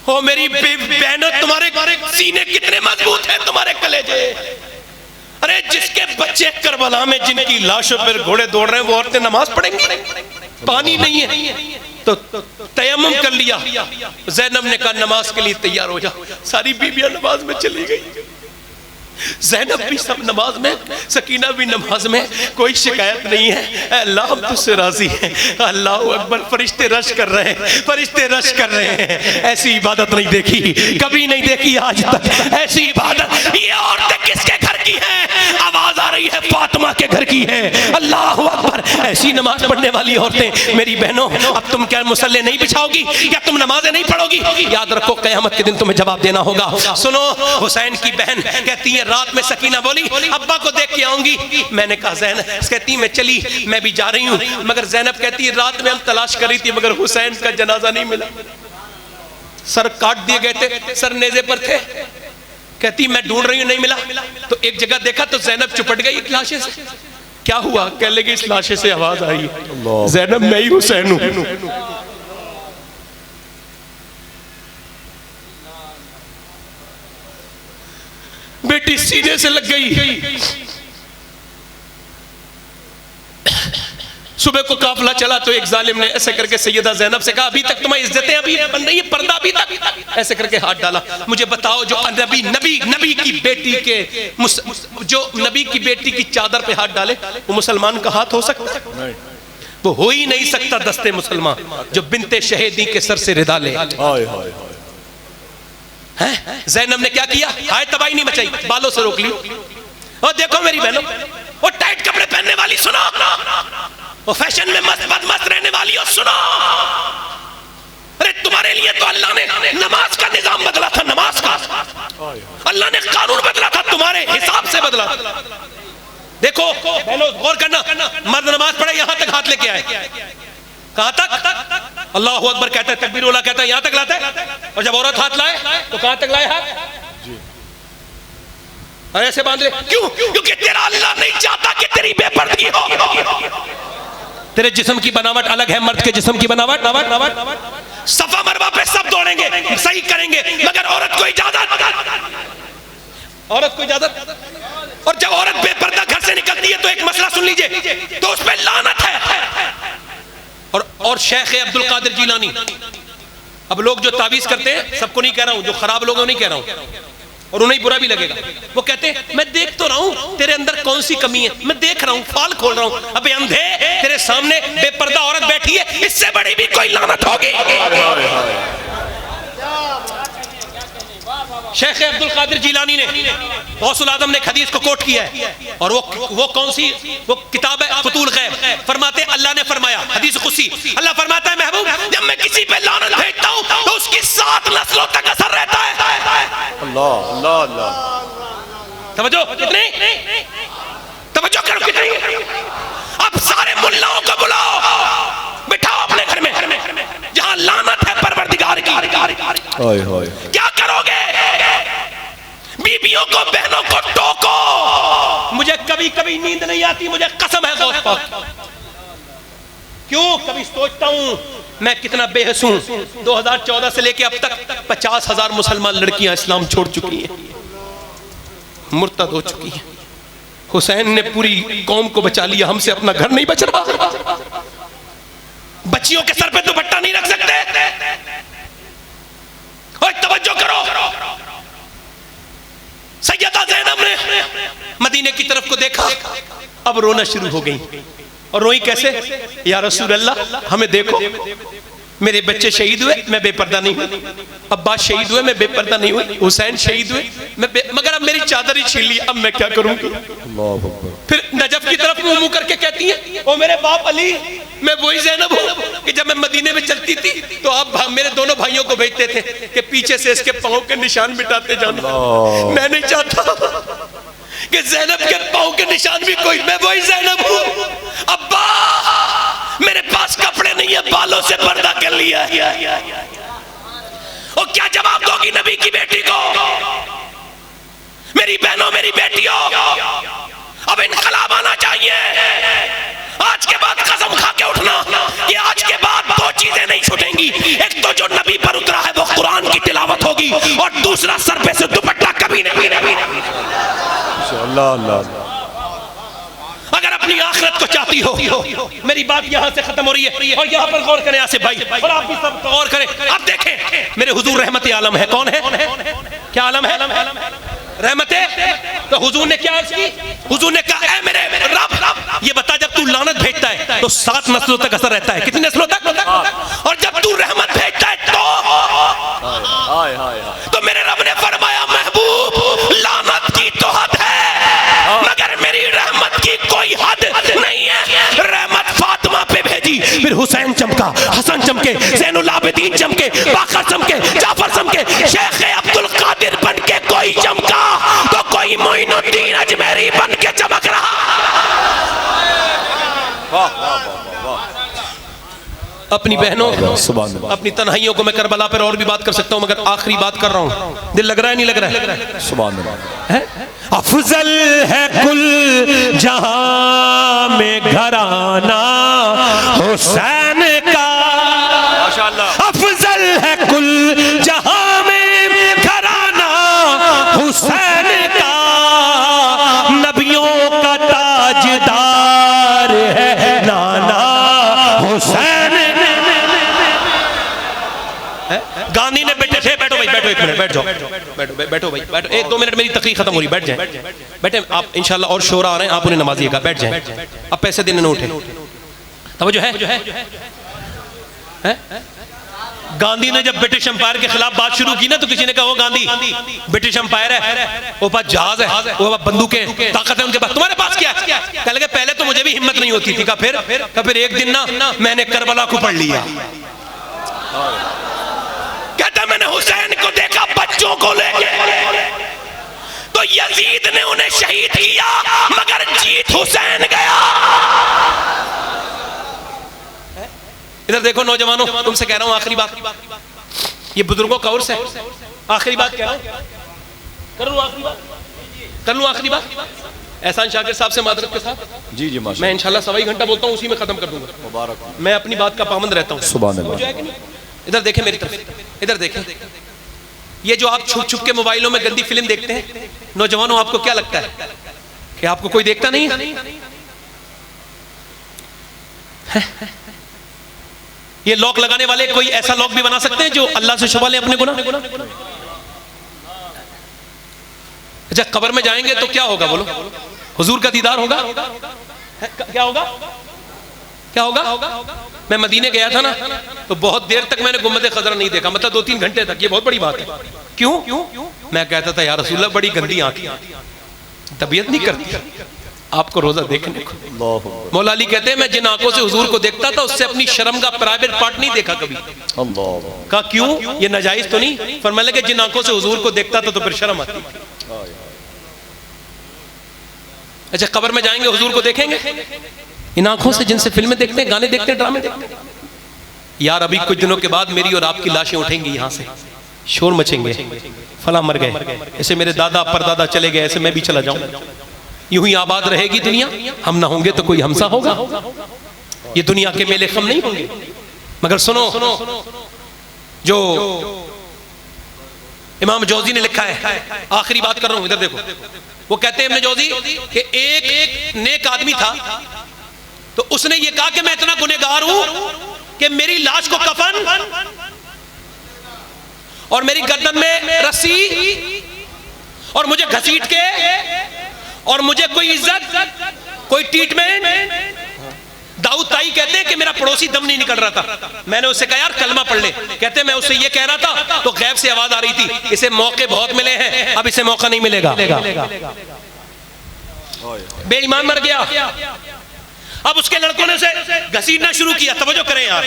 हो। मेरी बहनों, तुम्हारे सीने कितने मजबूत हैं, तुम्हारे कलेजे। अरे जिसके बच्चे करबला में जिनकी लाशों पर घोड़े दौड़ रहे हैं, वो औरतें नमाज पढ़ेंगी? पानी नहीं है तो तयम्मुम कर लिया। ज़ैनब ने कहा नमाज के लिए तैयार हो जा। सारी बीबियां नमाज में चली गई, ज़ैनब भी सब नमाज में, सकीना भी नमाज में, कोई शिकायत नहीं है। अल्लाह हम तुझसे राजी हैं। अल्लाह अकबर, फरिश्ते रश कर रहे हैं, फरिश्ते रश कर रहे हैं। ऐसी इबादत नहीं देखी, कभी नहीं देखी आज तक ऐसी इबादत। ये औरतें किसके घर की हैं? आवाज आ रही है फातिमा के घर की है। अल्लाह अकबर, ऐसी नमाज पढ़ने वाली औरतें। मेरी बहनों, अब तुम क्या मुसल्ले नहीं बिछाओगी या तुम नमाजें नहीं पढ़ोगी? याद रखो कयामत के दिन तुम्हें जवाब देना होगा। सुनो, हुसैन की बहन कहती है, रात में सकीना बोली अब्बा को देख के आऊंगी। मैंने कहा ज़ैनब, कहती मैं चली, मैं भी जा रही हूं। मगर ज़ैनब कहती है रात में हम तलाश कर रही थी मगर हुसैन का जनाजा नहीं मिला, सर काट दिए गए थे, सर नेज़े पर थे। कहती मैं ढूंढ रही हूं, नहीं मिला। तो एक जगह देखा तो ज़ैनब चिपट गई एक लाशे से। क्या हुआ? कह लगी इस लाशे से आवाज आई, ज़ैनब मैं ही हुसैन हूं। बेटी सीने से लग गई। सुबह को काफिला चला तो एक जालिम ने ऐसे करके सैयदा ज़ैनब से कहा, अभी तक तुम्हारी इज्जतें अभी बन रही है, पर्दा अभी तक, ऐसे करके हाथ डाला। मुझे बताओ जो नबी की बेटी के जो नबी की बेटी की चादर पे हाथ डाले वो मुसलमान का हाथ हो सकता है? वो हो ही नहीं सकता दस्ते मुसलमान जो बिनते शहीदी के सर से रिदा ले। ज़ैनब ने क्या किया? हाय तबाही नहीं मचाई, बालों से रोक ली। और देखो मेरी बहनों, वो टाइट कपड़े पहनने वाली सुनो, वो फैशन में मस्त रहने वाली हो सुनो। अरे तुम्हारे लिए तो अल्लाह ने नमाज का निजाम बदला था, नमाज का अल्लाह ने कानून बदला था, तुम्हारे हिसाब से बदला। देखो बहनों गौर करना, मर्द नमाज पढ़े यहां तक हाथ लेके आए, कहां तक? अल्लाह अकबर कहता है, तकबीर उला कहता है, यहां तक लाता है। और जब औरत हाथ लाए तो कहां तक लाए हाथ? ऐसे बांध ले। क्यों? क्योंकि तेरा अल्लाह नहीं चाहता कि तेरी बेपर्दगी हो। तेरे जिस्म की बनावट अलग है, मर्द के जिस्म की बनावट। सफा मरवा पे सब दौड़ेंगे, सही करेंगे, मगर औरत को इजाजत। और जब औरत बेपर्दा घर से निकलती है तो एक मसला सुन लीजिए, तो उस पर लानत है। और शेख अब्दुल कादिर जीलानी, अब लोग जो तावीज करते हैं, सबको नहीं कह रहा हूं, जो खराब लोगों नहीं कह रहा हूं, और उन्हें बुरा भी लगेगा, वो कहते हैं मैं देख तो रहा हूं तेरे अंदर कौन सी कमी है, मैं देख रहा हूं, फाल खोल रहा हूं। अबे अंधे, तेरे सामने बेपर्दा औरत बैठी है, इससे बड़ी भी कोई लानत होगी? शेख अब्दुल कादिर जीलानी ने गौसुल आजम ने हदीस को कोट किया है, और वो कौन सी वो किताब है? फतूल गैब। फरमाते अल्लाह ने फरमाया, हदीस कुदसी, अल्लाह फरमाता है महबूब, जब मैं किसी पे लानत भेजता हूं तो उसकी 7 नस्लों तक असर रहता है। अल्लाह अल्लाह अल्लाह, तवज्जो कितनी, तवज्जो करो कितनी। अब सारे मुल्लाओं को बुलाओ, बिठाओ अपने घर में जहां लानत है परवरदिगार की। क्या करोगे? बीबियों को, बहनों को टोको। मुझे कभी कभी नींद नहीं आती, मुझे कसम है गौस पाक। क्यों? कभी सोचता हूं मैं कितना बेहस हूं। 2014 से लेके अब तक 50,000 मुसलमान लड़कियां इस्लाम छोड़ चुकी हैं, मुर्तद हो चुकी हैं। हुसैन ने पूरी कौम को बचा लिया, हमसे अपना घर नहीं बच रहा। बच्चियों के सर पे दुपट्टा नहीं रख सकते। और तवज्जो करो, सैयदा ज़ैनब ने मदीने की तरफ को देखा, अब रोना शुरू हो गई। और रोई कैसे? या रसूल अल्लाह, हमें देखो, मेरे बच्चे शहीद हुए, मैं बेपर्दा नहीं हुई। अब्बास शहीद हुए, मैं बेपर्दा नहीं हुई। हुसैन शहीद हुए, मगर अब मेरी चादर ही छीन ली, अब मैं क्या करूंगी? फिर नजफ की तरफ मुंह करके कहती है, ओ मेरे बाप अली, मैं वही ज़ैनब हूं कि जब मैं मदीने में चलती थी तो आप मेरे दोनों भाइयों को भेजते थे कि पीछे से इसके पांव के निशान मिटाते जाना। मैं नहीं चाहता कि ज़ैनब के पांव के निशान भी कोई, मैं वही ज़ैनब हूं। अब्बा, मेरे पास कपड़े नहीं है, बालों से पर्दा कर लिया। और क्या जवाब दोगी नबी की बेटी को? मेरी बहनों, मेरी बेटियों, अब इनकलाब आना चाहिए। आज के बाद कसम खा के उठना कि आज के बाद 2 चीजें नहीं छूटेंगी। एक तो जो नबी पर उतरा है वो कुरान की तिलावत होगी, और दूसरा सर पे से दुपट्टा कभी नहीं। अल्लाह अल्लाह। अगर अपनी आखिरत को चाहती हो, मेरी बात यहाँ से खत्म हो रही है, और यहाँ पर गौर करें आसिफ भाई, और आप भी सब गौर करें। अब देखें, मेरे हुजूर रहमत आलम है। कौन है? क्या आलम है? रहमत है। तो हुजूर ने क्या अर्ज की? हुजूर ने कहा, ऐ मेरे रब, ये बता, जब तू लानत भेजता है तो 7 नस्लों तक असर रहता है। कितनी नस्लों तक? और जब तू रहमत भेजता है तो मेरे रब ने फरमाया, महबूब, लानत की तो हद है, मगर मेरी रहमत की कोई हद नहीं है। रहमत फातिमा पे भेजी, फिर हुसैन चमका, हसन चमके, ज़ैनुल आबिदीन चमके, बाकर चमके, जाफर चमके, शेख अब्दुल कादिर बन के कोई चमका तो कोई मोइनुद्दीन अजमेरी बन के चमक रहा। अपनी बहनों, अपनी तन्हाइयों को मैं करबला पर और भी बात कर सकता हूं, मगर आखिरी बात कर रहा हूं। दिल लग रहा है, नहीं लग रहा है? सुभान अल्लाह। अफजल है कुल जहां में घराना हुसैन का, माशाअल्लाह। अफजल है कुल जहां में घराना हुसैन का, नबियों का ताजदार है नाना गांधी ने बेटे थे, बैठो भाई, बैठो 1 मिनट, बैठ जाओ, बैठो भाई, बैठो 1-2 मिनट, मेरी तकरीर खत्म हो रही, बैठ जाए, बैठे आप, इंशाल्लाह और शोरा आ रहे हैं, आप उन्हें नमाजिएगा, बैठ जाए। अब पैसे देने न उठे, तब जो है गांधी ने जब ब्रिटिश एम्पायर के खिलाफ बात शुरू की ना, तो किसी ने कहा वो गांधी ब्रिटिश एम्पायर है, वो पास जहाज है, वो पास बंदूकें, ताकत है उनके पास, तुम्हारे पास क्या है? कह लगे पहले तो मुझे भी हिम्मत नहीं होती थी, कहा फिर एक दिन ना मैंने करबला को पढ़ लिया। कहता मैंने हुसैन को देखा बच्चों को लेके, तो यजीद ने उन्हें शहीद किया, मगर जीत हुसैन गया। इधर देखो नौजवानों, तुमसे कह रहा हूं आखिरी बात, ये बुजुर्गों का उर्स है, आखिरी बात कह रहा हूं, कर लूं आखिरी बात। एहसान शाकिर साहब से मादरत के साथ, जी जी माशाल्लाह, मैं इंशाल्लाह 1.25 घंटा बोलता हूं, उसी में खत्म कर दूंगा, मुबारक, मैं अपनी बात का पाबंद रहता हूं। सुभान अल्लाह। इधर देखें मेरी तरफ, इधर देखें, ये जो आप छुप छुप के मोबाइलों में गंदी फिल्म देखते हैं, नौजवानों आपको क्या लगता है कि आपको कोई देखता नहीं? ये लॉक लगाने वाले कोई ऐसा लॉक भी बना सकते हैं जो अल्लाह से छुपा ले अपने गुनाह? अच्छा, कब्र में जाएंगे तो क्या होगा बोलो? हुजूर का दीदार होगा? क्या होगा? क्या होगा? मैं मदीने गया था ना, तो बहुत देर तक मैंने गुम्बद खजरा नहीं देखा, मतलब 2-3 घंटे तक। ये बहुत बड़ी बात है। क्यों? मैं कहता था यार रसूलल्लाह बड़ी गंदी आंखें, तबीयत नहीं करती आपको रोजा देखने को। मौला अली कहते हैं मैं जिन आंखों से हुजूर को देखता था, उससे अपनी शर्म का प्राइवेट पार्ट नहीं देखा कभी। कहा क्यों? ये नाजायज तो नहीं? फरमाने लगे जिन आंखों से हुजूर को देखता था तो फिर शर्म आती। अच्छा, कब्र में जाएंगे हुजूर को देखेंगे इन आंखों से जिनसे फिल्में देखते हैं, गाने देखते हैं, ड्रामे देखते हैं। यार अभी कुछ दिनों के बाद मेरी और आपकी लाशें उठेंगी, यहां से शोर मचेंगे, फला मर गए, ऐसे मेरे दादा परदादा चले गए, ऐसे मैं भी चला जाऊं। यूं ही आबाद रहेगी दुनिया, हम ना होंगे तो कोई हमसा होगा। ये दुनिया के मेले खम नहीं होंगे। मगर सुनो, जो इमाम जौजी ने लिखा है, आखिरी बात कर रहा हूं, इधर देखो, वो कहते हैं इब्न जौजी कि एक नेक आदमी था, तो उसने ये कहा कि मैं इतना गुनहगार हूं कि मेरी लाश को कफन और मेरी गर्दन में रस्सी और मुझे घसीट के और मुझे कोई इज्जत, कोई ट्रीटमेंट। दाऊद ताई कहते हैं कि मेरा पड़ोसी दम नहीं निकल रहा था, मैंने उससे कहा यार कलमा पढ़ ले। कहते हैं मैं उससे ये कह रहा था तो गैब से आवाज आ रही थी, इसे मौके बहुत मिले हैं, अब इसे मौका नहीं मिलेगा। बेईमान मर गया। अब उसके लड़कों ने उसे घसीटना शुरू किया। तवज्जो करें यार,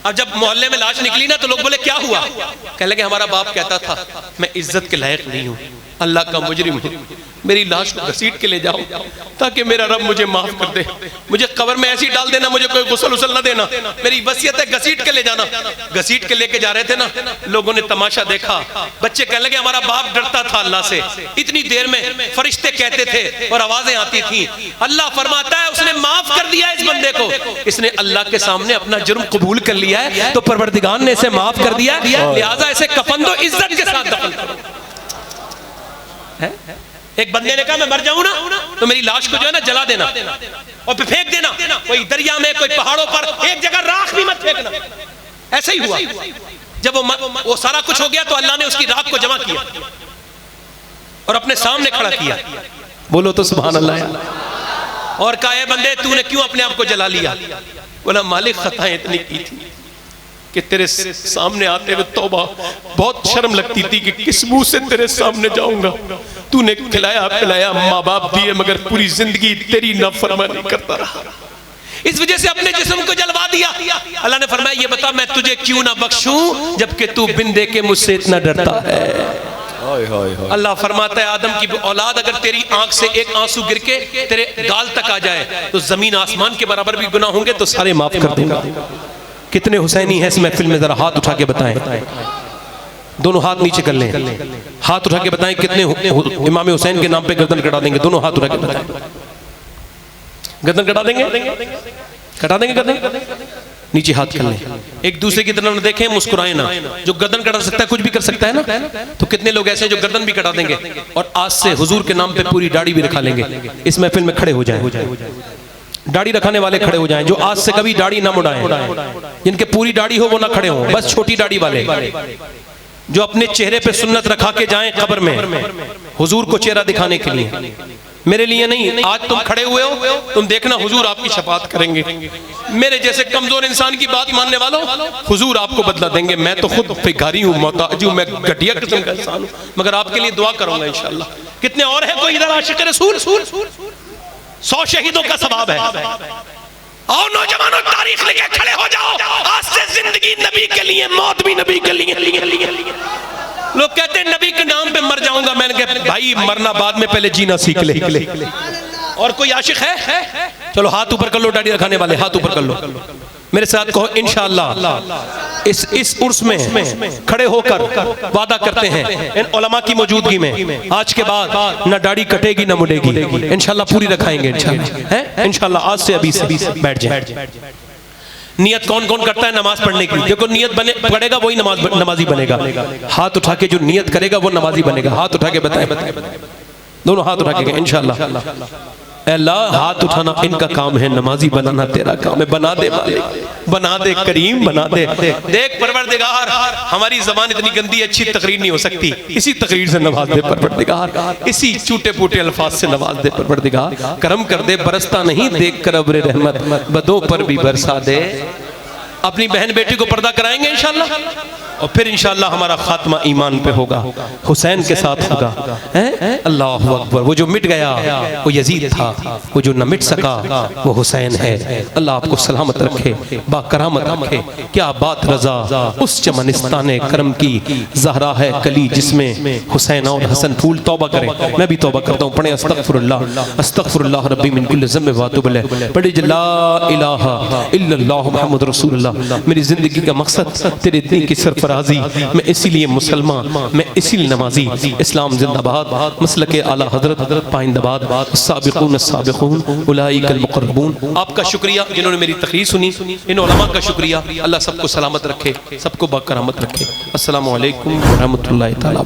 अब जब मोहल्ले में लाश निकली ना, तो लोग बोले क्या हुआ? कहने लगे हमारा बाप कहता था मैं इज्जत के लायक नहीं हूं, अल्लाह का मुजरिम हूं, मेरी लाश को घसीट के ले जाओ ताकि मेरा रब मुझे माफ कर दे, मुझे कब्र में ऐसी डाल देना, मुझे कोई गुस्ल उसल ना देना, मेरी वसीयत है घसीट के ले जाना। घसीट के लेके जा रहे थे ना, लोगों ने तमाशा देखा। बच्चे कहने लगे हमारा बाप डरता था अल्लाह से, इतनी देर में फरिश्ते कहते थे और आवाजें आती थी। अल्लाह फरमाता है उसने माफ कर दिया इस बंदे को, इसने अल्लाह के सामने अपना जुर्म कबूल कर लिया है, तो परवरदिगार ने इसे माफ कर दिया, लिहाजा इसे कफन दो, इज्जत के साथ दफन करो। एक बंदे ने कहा मैं मर जाऊं ना तो मेरी लाश को जो है ना जला देना और फिर फेंक देना, कोई दरिया में, कोई पहाड़ों पर, एक जगह राख भी मत फेंकना। ऐसा ही हुआ। जब वो सारा कुछ हो गया तो अल्लाह ने उसकी राख को जमा किया और अपने सामने खड़ा किया। बोलो तो सुभान अल्लाह। और कहा बंदे तूने क्यों अपने आप को जला लिया? बोला मालिक खताएं इतनी की थी कि तेरे सामने आते हुए तौबा बहुत शर्म लगती थी कि किस मुंह से तेरे सामने जाऊंगा। तूने खिलाया पिलाया, माँ बाप दिए, मगर पूरी जिंदगी तेरी नाफरमानी करता रहा, इस वजह से अपने जिस्म को जलवा दिया। अल्लाह ने फरमाया ये बता मैं तुझे क्यों ना बख्शूं जबकि तू बिन देखे मुझसे इतना डरता है। अल्लाह फरमाता है आदम की औलाद अगर तेरी आंख से एक आंसू गिर के तेरे गाल तक आ जाए तो जमीन आसमान के बराबर भी गुनाह होंगे तो सारे माफ कर दूंगा। कितने हुसैनी है इस महफिल में? जरा हाथ उठा के बताएं, दोनों हाथ नीचे कर लें, हाथ उठा के बताएं कितने इमाम हुसैन के नाम पे गर्दन कटा देंगे? दोनों हाथ उठा के बताएं। गर्दन कटा देंगे? कटा देंगे गर्दन? नीचे हाथ कर लें, एक दूसरे की तरफ देखें, मुस्कुराएं ना। जो गर्दन कटा सकता है कुछ भी कर सकता है ना, तो कितने लोग ऐसे हैं जो गर्दन भी कटा देंगे और आज से हुजूर के नाम पे पूरी दाढ़ी भी रखा लेंगे। इस महफिल में खड़े हो जाएं, दाढ़ी रखने वाले खड़े हो जाएं, जो आज से कभी दाढ़ी ना मुड़ाएं, जिनके पूरी दाढ़ी हो वो ना खड़े हों, बस छोटी दाढ़ी वाले जो अपने चेहरे पे सुन्नत रखा के जाएं कब्र में हुजूर को चेहरा दिखाने के लिए। मेरे लिए नहीं, आज तुम खड़े हुए हो, तुम देखना हुजूर आपकी शफाअत करेंगे। मेरे जैसे कमजोर इंसान की बात मानने वालों, हुजूर आपको बदला देंगे। मैं तो खुद भिखारी हूँ, मोहताज हूँ, मैं घटिया किस्म का इंसान हूँ, मगर आपके लिए दुआ करूंगा इंशाअल्लाह। कितने और हैं कोई इधर आशिक रसूल? 100 शहीदों का सवाब है। आओ नौजवानों, तारीख लेके खड़े हो जाओ। आज से जिंदगी नबी के लिए, मौत भी नबी के लिए। लोग कहते हैं नबी के नाम पे मर जाऊंगा। मैंने कहा भाई मरना बाद में, पहले जीना सीख ले। और कोई आशिक है? चलो हाथ ऊपर कर लो, दाढ़ी रखाने वाले हाथ ऊपर कर लो, मेरे साथ कहो इंशाअल्लाह इस उर्स में खड़े होकर वादा करते हैं इन उलमा की मौजूदगी में, आज के बाद ना दाढ़ी कटेगी ना मुड़ेगी, इंशाअल्लाह पूरी रखाएंगे इंशाअल्लाह। इंशाअल्लाह आज से अभी बैठ जाए। नियत कौन कौन करता है नमाज पढ़ने की? देखो नियत पढ़ेगा वही नमाजी बनेगा। हाथ उठा के जो नियत करेगा वो नमाजी बनेगा। हाथ उठा के बताए, दोनों हाथ उठा के इंशाअल्लाह। अल्लाह हाथ उठाना इनका काम है, नमाजी बनाना तेरा काम है। बना दे मालिक, बना दे करीम, बना दे। देख परवरदिगार, हमारी ज़बान इतनी गंदी अच्छी तकरीर नहीं हो सकती, इसी तकरीर से नवाज दे परवरदिगार, इसी टूटे फूटे अल्फाज से नवाज दे परवरदिगार। करम कर दे, बरसता नहीं देख कर अब्र रहमत, बदों पर भी बरसा दे। अपनी बहन बेटी को पर्दा कराएंगे इंशाअल्लाह, और फिर इंशाअल्लाह हमारा खात्मा ईमान पे होगा, हुसैन के साथ होगा। अल्लाह अकबर। वो जो मिट गया वो यजीद था, वो जो न मिट सका वो हुसैन है। अल्लाह आपको सलामत रखे, बाकरामत रखे। क्या बात रजा उस चमनिस्तान करम की, ज़हरा है कली जिसमें हुसैन और हसन फूल। तौबा करें, मैं भी तौबा करता हूँ। पढ़े अस्तगफिरुल्लाह अस्तगफिरुल्लाह रब्बी मिन कुल्लि ज़ंब व अतूबु इलैह। पढ़े ला इलाहा इल्लल्लाह मुहम्मद रसूलुल्लाह। मेरी जिंदगी का मकसद तेरे दीन की सरफराजी, मैं इसीलिए मुसलमान, मैं इसीलिए नमाजी। इस्लाम जिंदाबाद, मसलके आला हजरत पाइंदाबाद, साबिकून साबिकून उलाइकल मुक़र्रबून। आपका शुक्रिया जिन्होंने मेरी तकरीर सुनी, इन उलमा का शुक्रिया। अल्लाह सबको सलामत रखे, सबको बाकरामत रखे। अस्सलामु अलैकुम व रहमतुल्लाहि तआला।